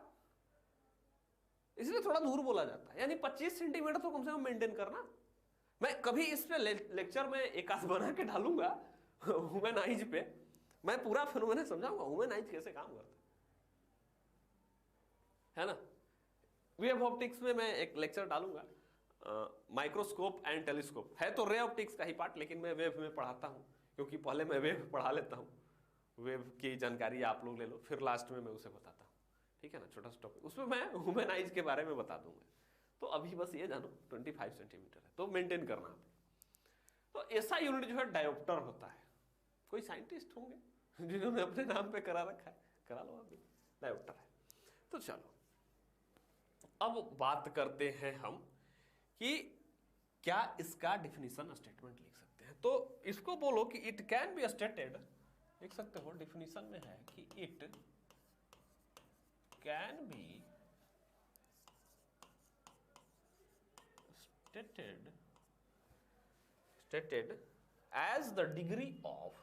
इसलिए थोड़ा दूर बोला जाता है। यानी 25 सेंटीमीटर तो कम से कम मेंटेन करना। मैं कभी इस पे लेक्चर में एक आध बना के डालूंगा ह्यूमन आइज पे, मैं पूरा फिनोमेना समझाऊंगा ह्यूमन आइज कैसे काम करता है ना? वेव ऑप्टिक्स में मैं एक लेक्चर डालूंगा, माइक्रोस्कोप एंड टेलीस्कोप, है तो रे ऑप्टिक्स का ही पार्ट, लेकिन मैं वेव में पढ़ाता हूं, क्योंकि पहले मैं वेव पढ़ा लेता हूं, वेव की जानकारी आप लोग ले लो, फिर लास्ट में मैं उसे बताता हूं, ठीक है ना? छोटा सा टॉपिक, उसमें मैं ह्यूमन आइज के बारे में बता दूंगा। तो अभी बस ये जानो 25 सेंटीमीटर है तो मेंटेन करना आप। तो ऐसा यूनिट जो है डायोप्टर होता है। कोई साइंटिस्ट होंगे जिन्होंने अपने नाम पे करा रखा है, करा लो आप, डायोप्टर है। तो चलो अब बात करते हैं हम कि क्या इसका डिफिनीशन स्टेटमेंट लिख सकते हैं। तो इसको बोलो कि इट कैन बी स्टेटेड, लिख सकते हो डिफिनीशन में है कि it can B stated as the degree of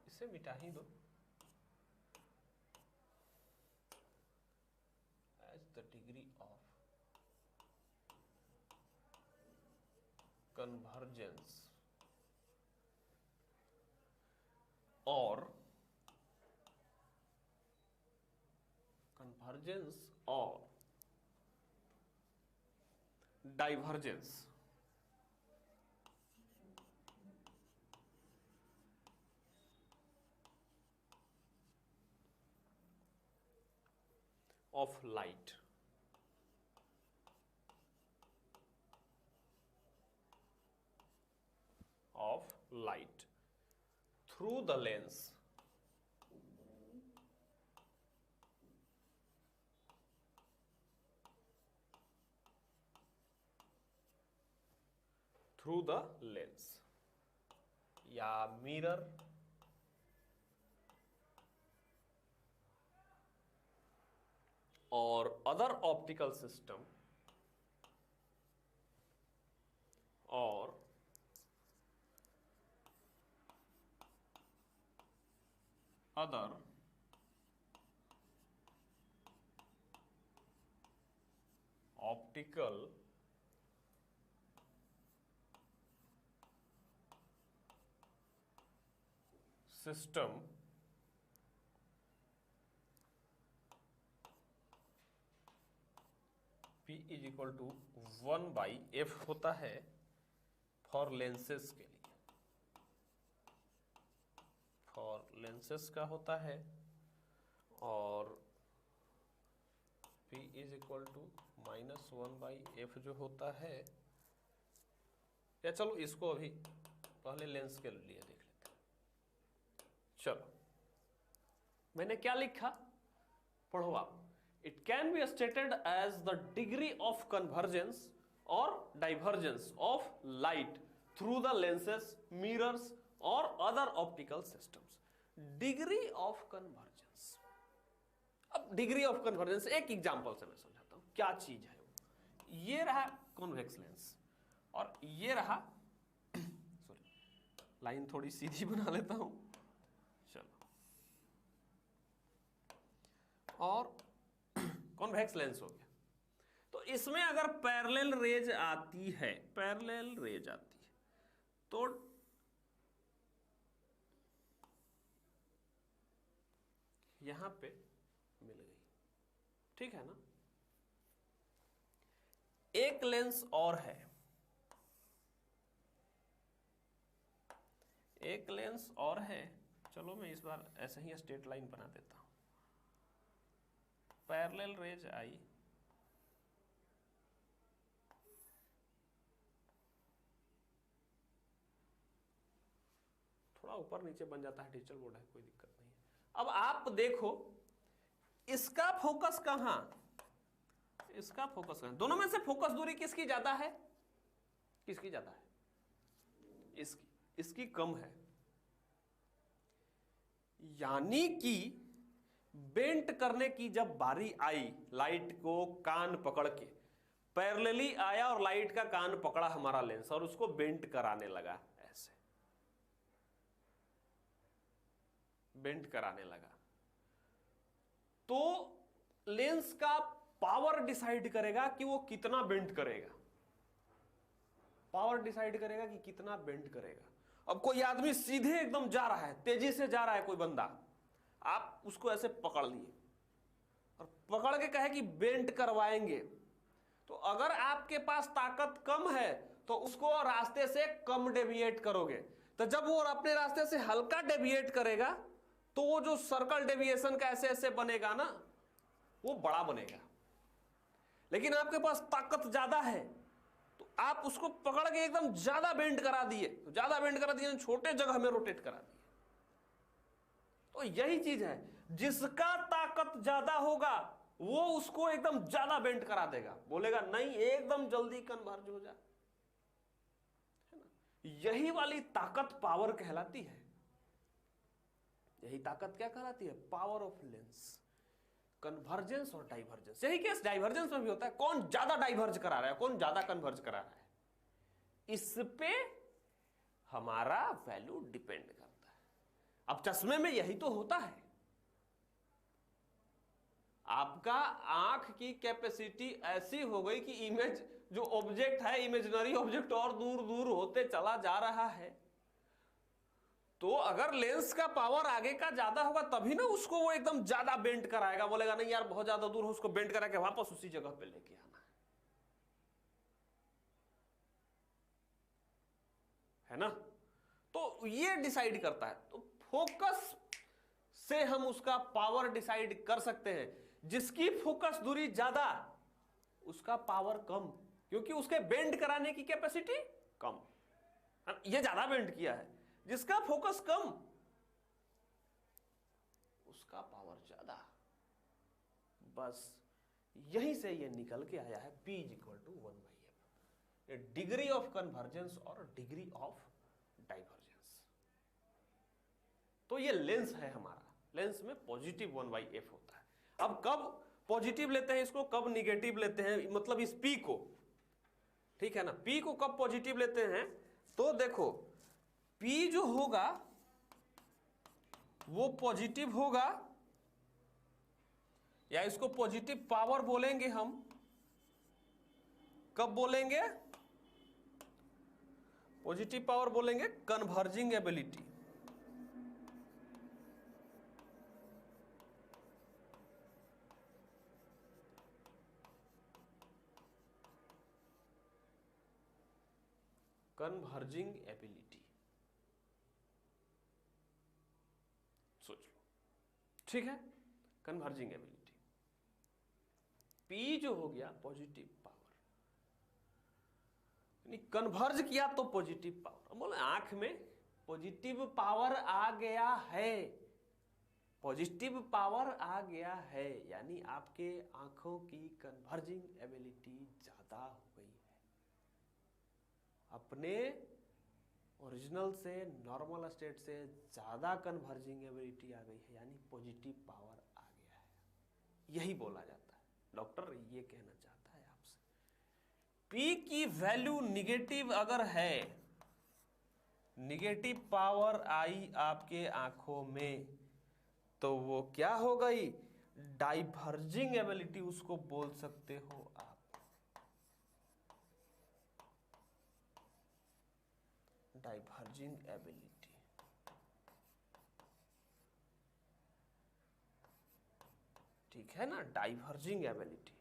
इसे मिटा ही दो, as the degree of convergence or divergence of light through the lens या मिरर और अदर ऑप्टिकल सिस्टम और other optical system P is equal to 1/f होता है फॉर लेंसेस के लिए, फॉर लेंसेस का होता है, और P is equal to -1/f जो होता है, या चलो इसको अभी पहले लेंस के लिए देख लेते हैं। चलो मैंने क्या लिखा, पढ़ो आप। It can be stated as the degree of convergence और divergence of light through the lenses, mirrors और other optical systems. Degree of convergence, अब डिग्री ऑफ कन्वर्जेंस एक एग्जांपल से मैं समझाता हूं क्या चीज है वो। ये रहा कॉन्वेक्स लेंस और ये रहा सॉरी लाइन थोड़ी सीधी बना लेता हूं, चलो, और कॉन्वेक्स लेंस हो गया। तो इसमें अगर पैरेलल रेज आती है, पैरेलल रेज आती है तो यहां पे मिल गई, ठीक है ना। एक लेंस और है, एक लेंस और है, चलो मैं इस बार ऐसे ही स्ट्रेट लाइन बना देता हूं। पैरेलल रेज आई, थोड़ा ऊपर नीचे बन जाता है, डिजिटल बोर्ड है, कोई दिक्कत नहीं है। अब आप देखो इसका फोकस कहां, इसका फोकस कहां, दोनों में से फोकस दूरी किसकी ज्यादा है, किसकी ज्यादा है, इसकी, इसकी कम है। यानी कि बेंट करने की जब बारी आई, लाइट को कान पकड़ के पैरेलली आया और लाइट का कान पकड़ा हमारा लेंस और उसको बेंट कराने लगा, ऐसे बेंट कराने लगा, तो लेंस का पावर डिसाइड करेगा कि वो कितना बेंट करेगा, पावर डिसाइड करेगा कि कितना बेंट करेगा। अब कोई आदमी सीधे एकदम जा रहा है, तेजी से जा रहा है कोई बंदा, आप उसको ऐसे पकड़ लिए और पकड़ के कहे कि बेंट करवाएंगे, तो अगर आपके पास ताकत कम है तो उसको रास्ते से कम डेविएट करोगे। तो जब वो अपने रास्ते से हल्का डेविएट करेगा तो वो जो सर्कल डेविएशन का ऐसे ऐसे बनेगा ना, वो बड़ा बनेगा। लेकिन आपके पास ताकत ज्यादा है तो आप उसको पकड़ के एकदम ज्यादा बेंड करा दिए, तो ज्यादा बेंड करा दिए, छोटे जगह में रोटेट करा दिए। तो यही चीज है, जिसका ताकत ज्यादा होगा वो उसको एकदम ज्यादा बेंड करा देगा, बोलेगा नहीं एकदम जल्दी कन्वर्ज हो जा, है ना। यही वाली ताकत पावर कहलाती है। यही ताकत क्या कहलाती है? Power of lens. कन्वर्जेंस और डाइवर्जेंस, यही केस डाइवर्जेंस में भी होता है। कौन ज्यादा डाइवर्ज करा रहा है, कौन ज्यादा कन्वर्ज करा रहा है, इस पे हमारा वैल्यू डिपेंड करता है। अब चश्मे में यही तो होता है, आपका आंख की कैपेसिटी ऐसी हो गई कि इमेज जो ऑब्जेक्ट है, इमेजिनरी ऑब्जेक्ट और दूर दूर होते चला जा रहा है। तो अगर लेंस का पावर आगे का ज्यादा होगा तभी ना उसको वो एकदम ज्यादा बेंड कराएगा, बोलेगा नहीं यार बहुत ज्यादा दूर हो, उसको बेंड करा के वापस उसी जगह पे लेके आना है ना। तो ये डिसाइड करता है। तो फोकस से हम उसका पावर डिसाइड कर सकते हैं। जिसकी फोकस दूरी ज्यादा उसका पावर कम, क्योंकि उसके बेंड कराने की कैपेसिटी कम। ये ज्यादा बेंड किया है, जिसका फोकस कम उसका पावर ज्यादा। बस यहीं से ये निकल के आया है P = 1/f, degree of convergence और डिग्री ऑफ डाइवर्जेंस। तो ये लेंस है हमारा, लेंस में पॉजिटिव 1/f होता है। अब कब पॉजिटिव लेते हैं इसको, कब निगेटिव लेते हैं, मतलब इस P को, ठीक है ना, P को कब पॉजिटिव लेते हैं? तो देखो P जो होगा वो पॉजिटिव होगा, या इसको पॉजिटिव पावर बोलेंगे हम। कब बोलेंगे? पॉजिटिव पावर बोलेंगे कन्वर्जिंग एबिलिटी। कन्वर्जिंग एबिलिटी, सोच लो, ठीक है, कन्वर्जिंग एबिलिटी। P जो हो गया पॉजिटिव पावर, यानी कन्वर्ज किया तो पॉजिटिव पावर। बोले आंख में पॉजिटिव पावर आ गया है, पॉजिटिव पावर आ गया है, यानी आपके आंखों की कन्वर्जिंग एबिलिटी ज्यादा हो गई है, अपने ओरिजिनल से नॉर्मल स्टेट से ज्यादा कन्वर्जिंग एबिलिटी आ गई है, यानी पॉजिटिव पावर आ गया है। यही बोला जाता है, डॉक्टर ये कहना चाहता है आपसे। P की वैल्यू निगेटिव अगर है, निगेटिव पावर आई आपके आंखों में, तो वो क्या हो गई? डाइवर्जिंग एबिलिटी उसको बोल सकते हो आप। डाइवर्जिंग एबिलिटी, ठीक है ना, डाइवर्जिंग एबिलिटी।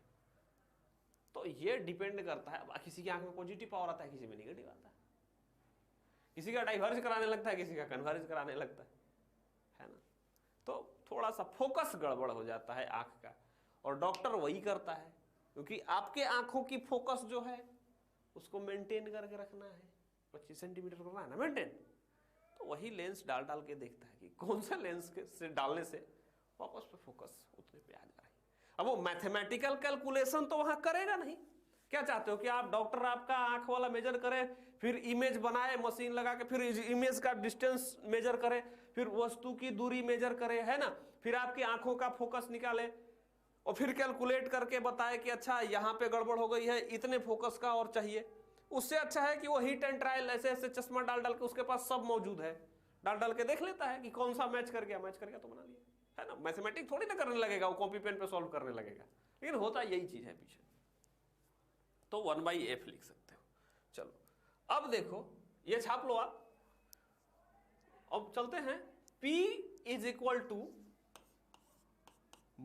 तो ये डिपेंड करता है, किसी की आंख में पॉजिटिव पावर आता है, किसी में निगेटिव आता है, किसी का डाइवर्ज कराने लगता है, किसी का कन्वर्ज कराने लगता है ना। तो थोड़ा सा फोकस गड़बड़ हो जाता है आंख का, और डॉक्टर वही करता है, क्योंकि आपके आंखों की फोकस जो है उसको मेंटेन करके रखना है, 25 सेंटीमीटर करना है ना मेंटेन। तो वही लेंस डाल डाल के देखता है कि कौन सा लेंस से डालने से वापस पे फोकस उतने पे आ जा रही है। अब वो मैथमेटिकल कैलकुलेशन तो वहां करेगा नहीं। क्या चाहते हो कि आप डॉक्टर आपका आंख वाला मेजर करे, फिर इमेज बनाए मशीन लगा के, फिर इमेज का डिस्टेंस मेजर करे, फिर वस्तु की दूरी मेजर करे, है ना, फिर आपकी आंखों का फोकस निकाले और फिर कैलकुलेट करके बताए कि अच्छा यहाँ पे गड़बड़ हो गई है, इतने फोकस का और चाहिए। उससे अच्छा है कि वो हिट एंड ट्रायल ऐसे ऐसे चश्मा डाल डाल के, उसके पास सब मौजूद है, डाल डाल के देख लेता है कि कौन सा मैच कर गया, मैच कर गया तो बना लिया, है ना। मैथमेटिक्स थोड़ी ना करने लगेगा, वो कॉपी पेन पे सॉल्व करने लगेगा, लेकिन होता यही चीज है पीछे। तो 1/f लिख सकते हो। चलो अब देखो, ये छाप लो आप। अब चलते हैं, P =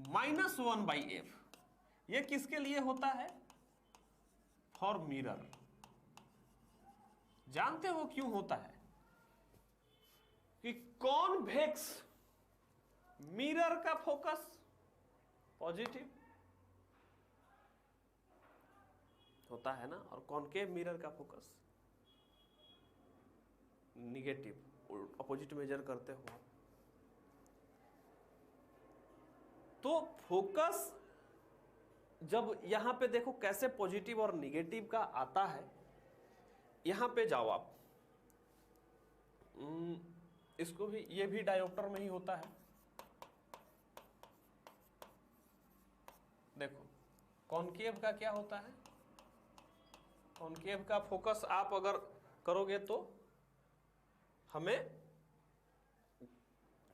-1/f। ये किसके लिए होता है? For mirror. जानते हो क्यों होता है? कि कॉन्वेक्स मिरर का फोकस पॉजिटिव, होता है ना, और कॉनकेव मिरर का फोकस निगेटिव, अपोजिट मेजर करते हो। तो फोकस जब यहां पे देखो कैसे पॉजिटिव और निगेटिव का आता है, यहां पे जाओ आप, इसको भी, ये भी डायोप्टर में ही होता है। देखो कॉनकेव का क्या होता है, कॉनकेव का फोकस आप अगर करोगे तो हमें,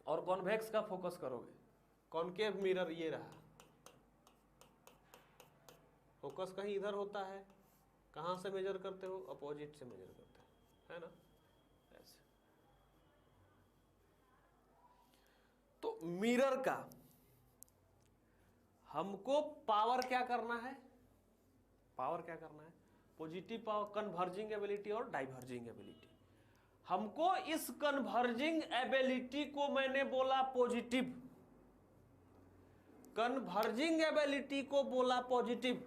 और कॉन्वेक्स का फोकस करोगे, कॉनकेव मिरर ये रहा, फोकस कहीं इधर होता है, कहां से मेजर करते हो, अपोजिट से मेजर करते हो, है ना, ऐसे। तो मिरर का हमको पावर क्या करना है, पावर क्या करना है, पॉजिटिव पावर, कन्वर्जिंग एबिलिटी और डाइवर्जिंग एबिलिटी। हमको इस कन्वर्जिंग एबिलिटी को मैंने बोला पॉजिटिव, कन्वर्जिंग एबिलिटी को बोला पॉजिटिव।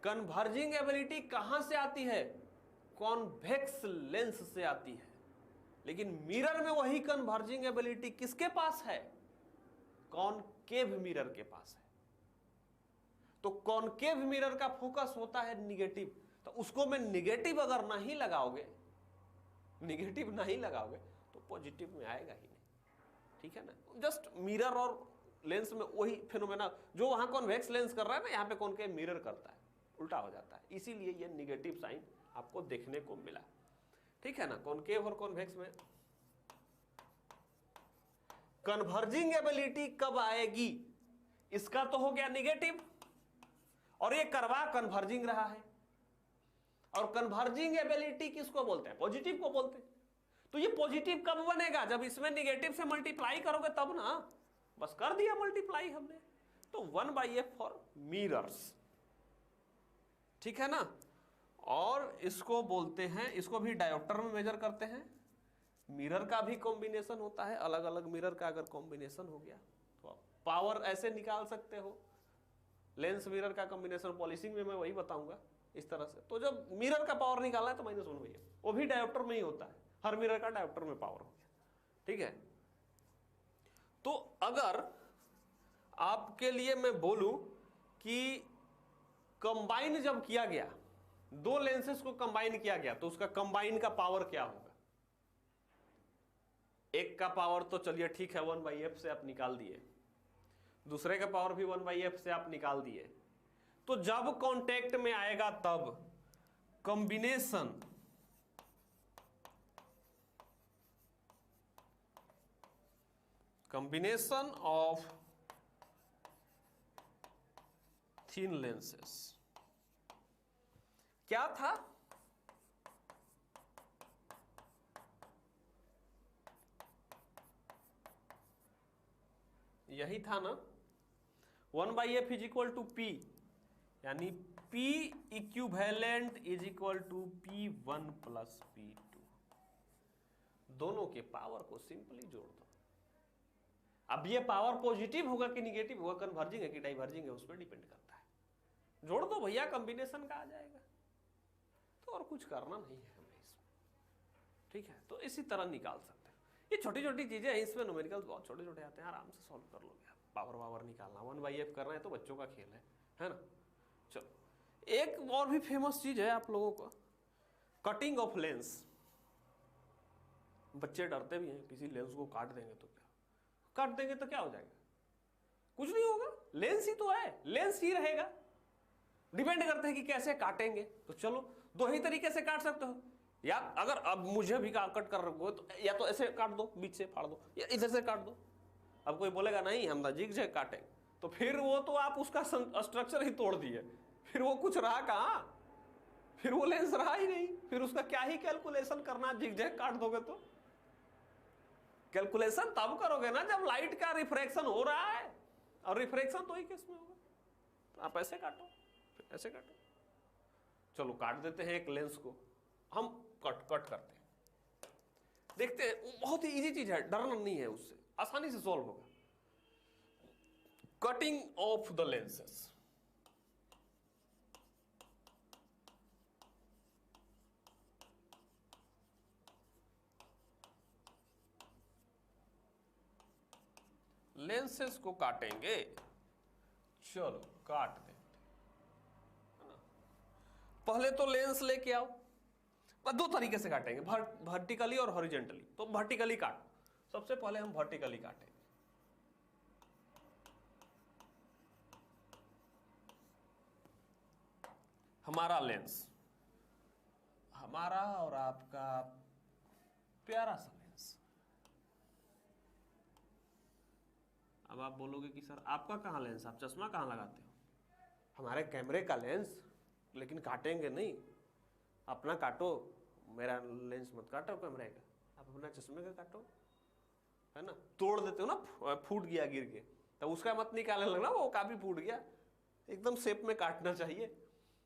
कन्वर्जिंग एबिलिटी कहां से आती है, कॉन्वेक्स लेंस से आती है, लेकिन मिरर में वही कन्वर्जिंग एबिलिटी किसके पास है, कॉनकेव मिरर के पास है। तो कॉनकेव मिरर का फोकस होता है निगेटिव, तो उसको मैं निगेटिव अगर नहीं लगाओगे, निगेटिव नहीं लगाओगे तो पॉजिटिव में आएगा ही नहीं, ठीक है ना। जस्ट मिरर और लेंस में वही फिनोमेना, जो वहां कॉन्वेक्स लेंस कर रहा है ना, यहां पे कॉनकेव मिरर करता है, उल्टा हो जाता है, इसीलिए ये निगेटिव साइन आपको देखने को मिला, ठीक है ना। कॉनकेव और कॉन्वेक्स में कन्वर्जिंग एबिलिटी कब आएगी, इसका तो हो गया निगेटिव, और ये करवा कन्वर्जिंग रहा है, और कन्वर्जिंग एबिलिटी किसको बोलते हैं, पॉजिटिव को बोलते हैं। तो ये पॉजिटिव कब बनेगा, जब इसमें निगेटिव से मल्टीप्लाई करोगे तब ना, बस कर दिया मल्टीप्लाई हमने, तो 1/f फॉर मिरर्स, ठीक है ना। और इसको बोलते हैं, इसको भी डायोप्टर में मेजर करते हैं। मिरर का भी कॉम्बिनेशन होता है, अलग अलग मिरर का अगर कॉम्बिनेशन हो गया तो आप पावर ऐसे निकाल सकते हो। लेंस मिरर का कॉम्बिनेशन पॉलिशिंग में मैं वही बताऊंगा इस तरह से। तो जब मिरर का पावर निकालना है तो -1/f, वो भी डायोप्टर में ही होता है, हर मिरर का डायोप्टर में पावर हो गया, ठीक है। तो अगर आपके लिए मैं बोलूं कि कंबाइन जब किया गया, दो लेंसेस को कंबाइन किया गया, तो उसका कंबाइन का पावर क्या होगा। एक का पावर तो चलिए ठीक है 1/f से आप निकाल दिए, दूसरे का पावर भी 1/f से आप निकाल दिए। तो जब कांटेक्ट में आएगा तब कॉम्बिनेशन ऑफ थिन लेंसेस क्या था, यही था ना, 1/f is equal to P, यानी P equivalent is equal to P1 plus P2। दोनों के पावर को सिंपली जोड़ दो। अब ये पावर पॉजिटिव होगा कि निगेटिव होगा, कन्वर्जिंग है कि डाइवर्जिंग है, उस पर डिपेंड करता है। जोड़ दो भैया, कॉम्बिनेशन का आ जाएगा। तो और कुछ करना नहीं है हमें इसमें, ठीक है। तो इसी तरह निकाल सकते हैं। ये छोटी छोटी चीजें हैं, इसमें न्यूमेरिकल्स बहुत छोटे छोटे आते हैं, आराम से सॉल्व कर लोगे आप। पावर वावर निकालना 1/f करना है तो बच्चों का खेल है ना। चलो, एक और भी फेमस चीज है आप लोगों को, कटिंग ऑफ लेंस। बच्चे डरते भी हैं, किसी लेंस को काट देंगे तो क्या, काट देंगे तो क्या हो जाएगा, कुछ नहीं होगा, लेंस ही तो है, लेंस ही रहेगा। डिपेंड करते हैं कि कैसे काटेंगे। तो चलो, दो ही तरीके से काट सकते हो, या अगर अब मुझे भी कट कर रखो तो या तो ऐसे काट दो, बीच से फाड़ दो, या इधर से काट दो। अब कोई बोलेगा नहीं हम तो जिग जैग काटेंगे, तो फिर वो तो आप उसका स्ट्रक्चर ही तोड़ दिए, फिर वो कुछ रहा कहां, फिर वो लेंस रहा ही नहीं, फिर उसका क्या ही कैलकुलेशन करना, जिग जैग काट दोगे तो। कैलकुलेशन तब करोगे ना जब लाइट का रिफ्रैक्शन हो रहा है, और रिफ्रैक्शन तो ही किसमें होगा। तो आप ऐसे काटो, फिर ऐसे काटो। चलो काट देते हैं एक लेंस को, हम कट करते हैं, देखते हैं, बहुत ही इजी चीज है, डरना नहीं है, उससे आसानी से सॉल्व होगा। Cutting of the lenses, lenses को काटेंगे। चलो काट देते हैं। पहले तो लेंस लेके आओ, दो तरीके से काटेंगे, वर्टिकली और हॉरिजेंटली। तो वर्टिकली काट, सबसे पहले हम वर्टिकली काटेंगे। हमारा लेंस, हमारा और आपका प्यारा सा लेंस। अब आप बोलोगे कि सर आपका कहाँ लेंस, आप चश्मा कहाँ लगाते हो? हमारे कैमरे का लेंस, लेकिन काटेंगे नहीं। अपना काटो, मेरा लेंस मत काटो कैमरे का, आप अपना चश्मे का काटो, है ना। तोड़ देते हो ना, फूट गया गिर के, तो उसका मत निकालने लगना, वो काफी फूट गया, एकदम शेप में काटना चाहिए,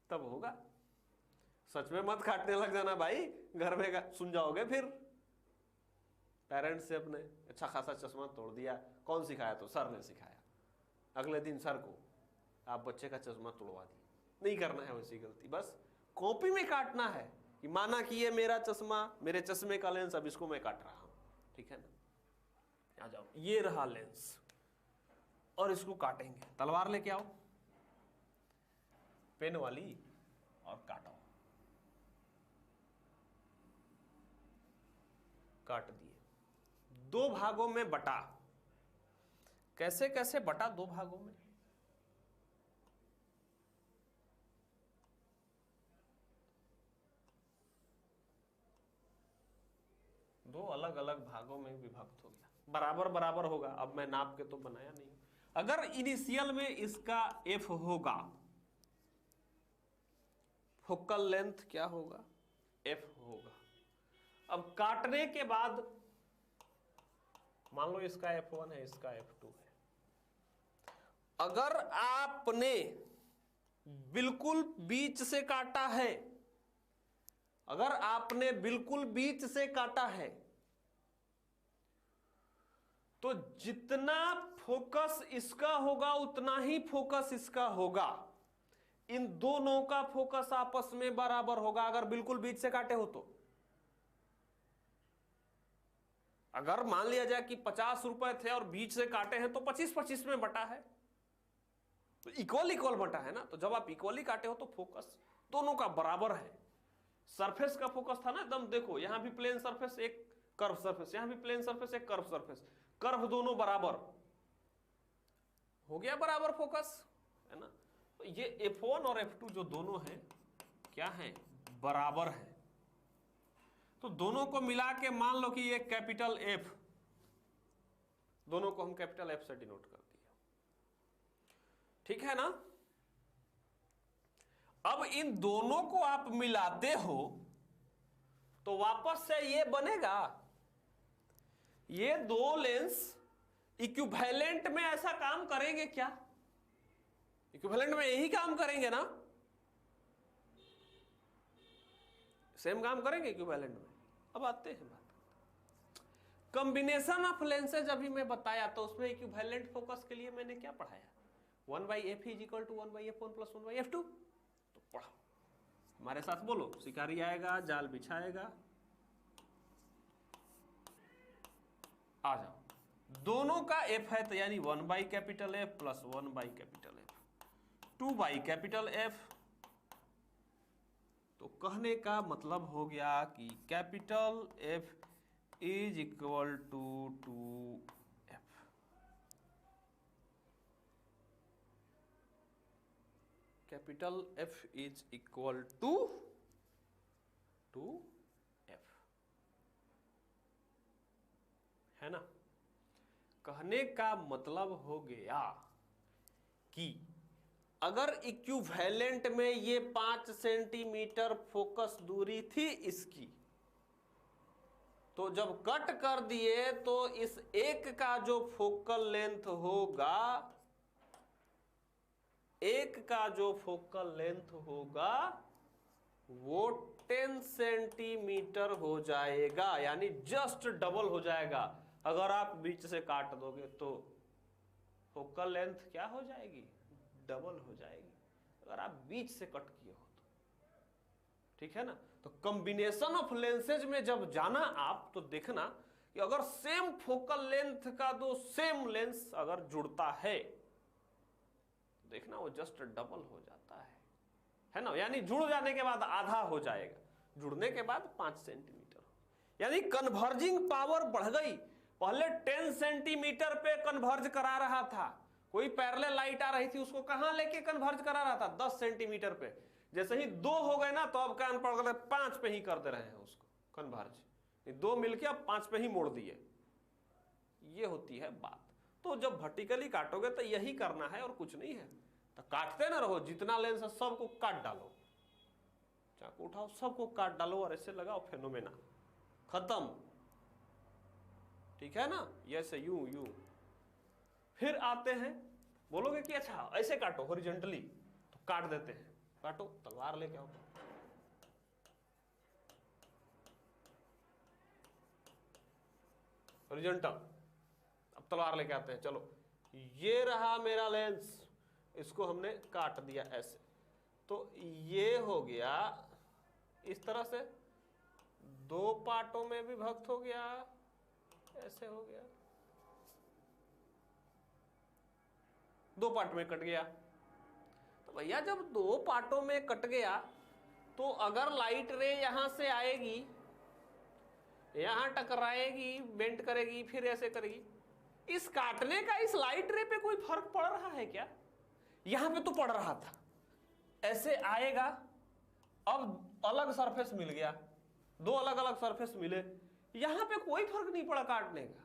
तब होगा। सच में मत काटने लग जाना भाई, घर में सुन जाओगे फिर पेरेंट्स से अपने। अच्छा खासा चश्मा तोड़ दिया, कौन सिखाया? तो सर ने सिखाया। अगले दिन सर को आप बच्चे का चश्मा तोड़वा दिए। नहीं करना है वैसी गलती, बस कॉपी में काटना है कि माना कि ये मेरा चश्मा, मेरे चश्मे का लेंस, अब इसको मैं काट रहा हूं, ठीक है ना। आ जाओ, ये रहा लेंस, और इसको काटेंगे। तलवार लेके आओ, पेन वाली, और काटो। काट दिए, दो भागों में बटा। कैसे कैसे बटा दो भागों में? दो अलग अलग भागों में विभक्त हो गया, बराबर बराबर होगा। अब मैं नाप के तो बनाया नहीं। अगर इनिशियल में इसका f होगा, फोकल लेंथ क्या होगा? f होगा। अब काटने के बाद मान लो इसका f1 है, इसका f2 है। अगर आपने बिल्कुल बीच से काटा है, अगर आपने बिल्कुल बीच से काटा है, तो जितना फोकस इसका होगा उतना ही फोकस इसका होगा। इन दोनों का फोकस आपस में बराबर होगा, अगर बिल्कुल बीच से काटे हो तो। अगर मान लिया जाए कि 50 रुपए थे और बीच से काटे हैं, तो 25-25 में बटा है, तो इक्वल इक्वल बटा है ना। तो जब आप इक्वली काटे हो तो फोकस दोनों का बराबर है। सरफेस का फोकस था ना एकदम, देखो यहां भी प्लेन सरफेस, एक कर्व सरफेस, यहां भी प्लेन सरफेस, एक कर्व सरफेस, कर्व दोनों बराबर हो गया, बराबर फोकस, है ना। तो ये F1 और F2 जो दोनों हैं, क्या हैं? बराबर है। तो दोनों को मिला के मान लो कि ये कैपिटल F, दोनों को हम कैपिटल F से डिनोट कर दिया, ठीक है ना। अब इन दोनों को आप मिलाते हो तो वापस से ये बनेगा। ये दो लेंस इक्विवेलेंट में ऐसा काम करेंगे क्या? इक्विवेलेंट में यही काम करेंगे ना, सेम काम करेंगे इक्विवेलेंट में। अब आते हैं बात, कॉम्बिनेशन ऑफ लेंसेज अभी मैं बताया, तो उसमें इक्विवेलेंट फोकस के लिए मैंने क्या पढ़ाया? 1/f = 1/f1 + 1/f2। तो पढ़ो, हमारे साथ बोलो। शिकारी आएगा, जाल बिछाएगा, आ जाओ। दोनों का f है, तो यानी 1/F + 1/F, 2/F। तो कहने का मतलब हो गया कि capital F = 2f। Capital F = 2f, है ना। कहने का मतलब हो गया कि अगर इक्विवेलेंट में ये 5 सेंटीमीटर फोकस दूरी थी इसकी, तो जब कट कर दिए तो इस एक का जो फोकल लेंथ होगा, एक का जो फोकल लेंथ होगा वो 10 सेंटीमीटर हो जाएगा, यानी जस्ट डबल हो जाएगा। अगर आप बीच से काट दोगे तो फोकल लेंथ क्या हो जाएगी? डबल हो जाएगी, अगर आप बीच से कट किए हो तो, ठीक है ना। तो कॉम्बिनेशन ऑफ लेंसेज में जब जाना आप, तो देखना कि अगर सेम फोकल लेंथ का दो सेम लेंस अगर जुड़ता है, देखना वो जस्ट डबल हो जाता है ना, यानी जुड़ जाने के बाद आधा हो जाएगा, जुड़ने के बाद 5 सेंटीमीटर, यानी कन्वर्जिंग पावर बढ़ गई। पहले 10 सेंटीमीटर पे कन्वर्ज करा रहा था, कोई पैरेलल लाइट आ रही थी उसको कहां लेके कन्वर्ज करा रहा था, 10 सेंटीमीटर पे। जैसे ही 2 हो गए ना तो अब कान पड़ गए 5 पे ही कर दे रहे हैं उसको कन्वर्ज, 2 मिलके अब 5 पे ही मोड़ दिए। ये होती है बात। तो जब वर्टिकली काटोगे तो यही करना है और कुछ नहीं है। तो काटते ना रहो, जितना लेंस है सबको काट डालो, चाकू उठाओ सबको काट डालो और ऐसे लगाओ, फेनोमेना खत्म। ठीक है ना, ये से यूं यूं। फिर आते हैं, बोलोगे कि अच्छा ऐसे काटो हॉरिजॉन्टली, तो काट देते हैं। काटो, तलवार लेके आओ, हॉरिजॉन्टल। अब तलवार लेके आते हैं, चलो ये रहा मेरा लेंस, इसको हमने काट दिया ऐसे, तो ये हो गया इस तरह से, 2 पार्टों में विभक्त हो गया, ऐसे हो गया, 2 पार्ट में कट गया। तो भैया जब 2 पार्टों में कट गया तो अगर लाइट रे यहां से आएगी, यहां टकराएगी, बेंट करेगी, फिर ऐसे करेगी, इस काटने का इस लाइट रे पे कोई फर्क पड़ रहा है क्या? यहां पे तो पड़ रहा था, ऐसे आएगा, अब अलग सरफेस मिल गया, 2 अलग अलग सरफेस मिले, यहां पे कोई फर्क नहीं पड़ा काटने का,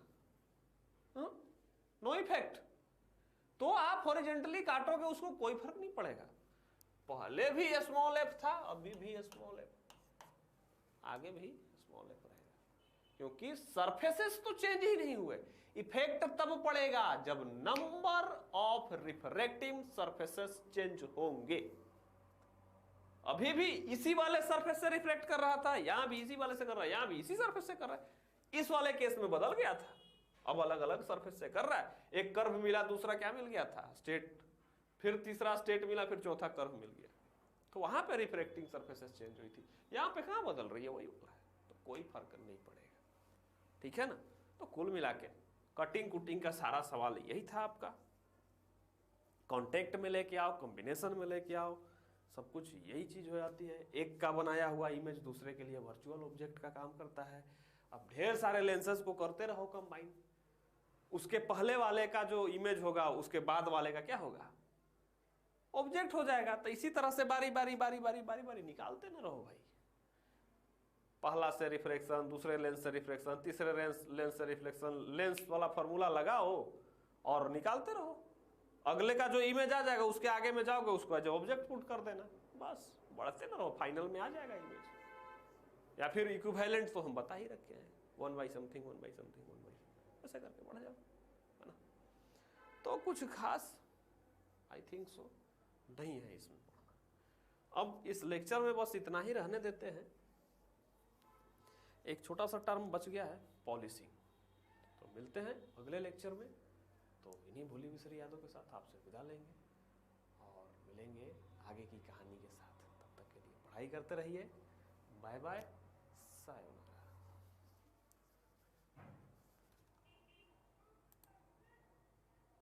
नो इफेक्ट। तो आप हॉरिजॉन्टली काटोगे उसको कोई फर्क नहीं पड़ेगा, पहले भी स्मॉल एफ था, अभी भी स्मॉल एफ, आगे भी स्मॉल एफ रहेगा, क्योंकि सरफेसेस तो चेंज ही नहीं हुए। इफेक्ट तब पड़ेगा जब number of refracting surfaces change होंगे। अभी भी इसी वाले सरफेस से रिफ्लेक्ट कर रहा था, यहां भी इसी वाले से कर रहा है, यहां भी इसी सरफेस से कर रहा है, इस वाले केस में बदल गया था, अब अलग अलग सरफेस से कर रहा है। एक कर्व मिला, दूसरा क्या मिल गया था, स्टेट, फिर तीसरा स्टेट मिला, फिर चौथा कर्व मिल गया, तो वहां पे रिफ्रैक्टिंग सरफेसेस चेंज हुई थी, यहां पे कहां बदल रही है, वही हो रहा है, तो कोई फर्क नहीं पड़ेगा। ठीक है ना। तो कुल मिला के कटिंग कुटिंग का सारा सवाल यही था आपका, कॉन्टेक्ट में लेके आओ, कॉम्बिनेशन में लेके आओ, सब कुछ यही चीज हो जाती है। एक का बनाया हुआ इमेज दूसरे के लिए वर्चुअल ऑब्जेक्ट का काम करता है। अब ढेर सारे लेंसेज को करते रहो कंबाइन, उसके पहले वाले का जो इमेज होगा उसके बाद वाले का क्या होगा, ऑब्जेक्ट हो जाएगा। तो इसी तरह से बारी बारी बारी बारी बारी बारी निकालते ना रहो भाई, पहला से रिफ्लेक्शन, दूसरे लेंस से रिफ्लेक्शन, तीसरे लेंस से रिफ्लेक्शन, लेंस वाला फॉर्मूला लगाओ और निकालते रहो। अगले का जो इमेज आ जाएगा उसके आगे में जाओगे, उसको एज ऑब्जेक्ट पुट कर देना, बस बढ़ते ना रहो, फाइनल में आ जाएगा इमेज। या फिर इक्विवेलेंट तो हम बता ही रखे हैं, 1 by something 1 by something 1 by, ऐसे करके बढ़ जाओ, है ना। तो कुछ खास आई थिंक सो नहीं है इसमें पढ़ना। अब इस लेक्चर में बस इतना ही रहने देते हैं। एक छोटा सा टर्म बच गया है, पॉलिसिंग। तो मिलते हैं अगले लेक्चर में, तो इन्हीं भूली बिसरी यादों के साथ आपसे विदा लेंगे और मिलेंगे आगे की कहानी के साथ। तब तक के लिए पढ़ाई करते रहिए। Bye bye, sayonara.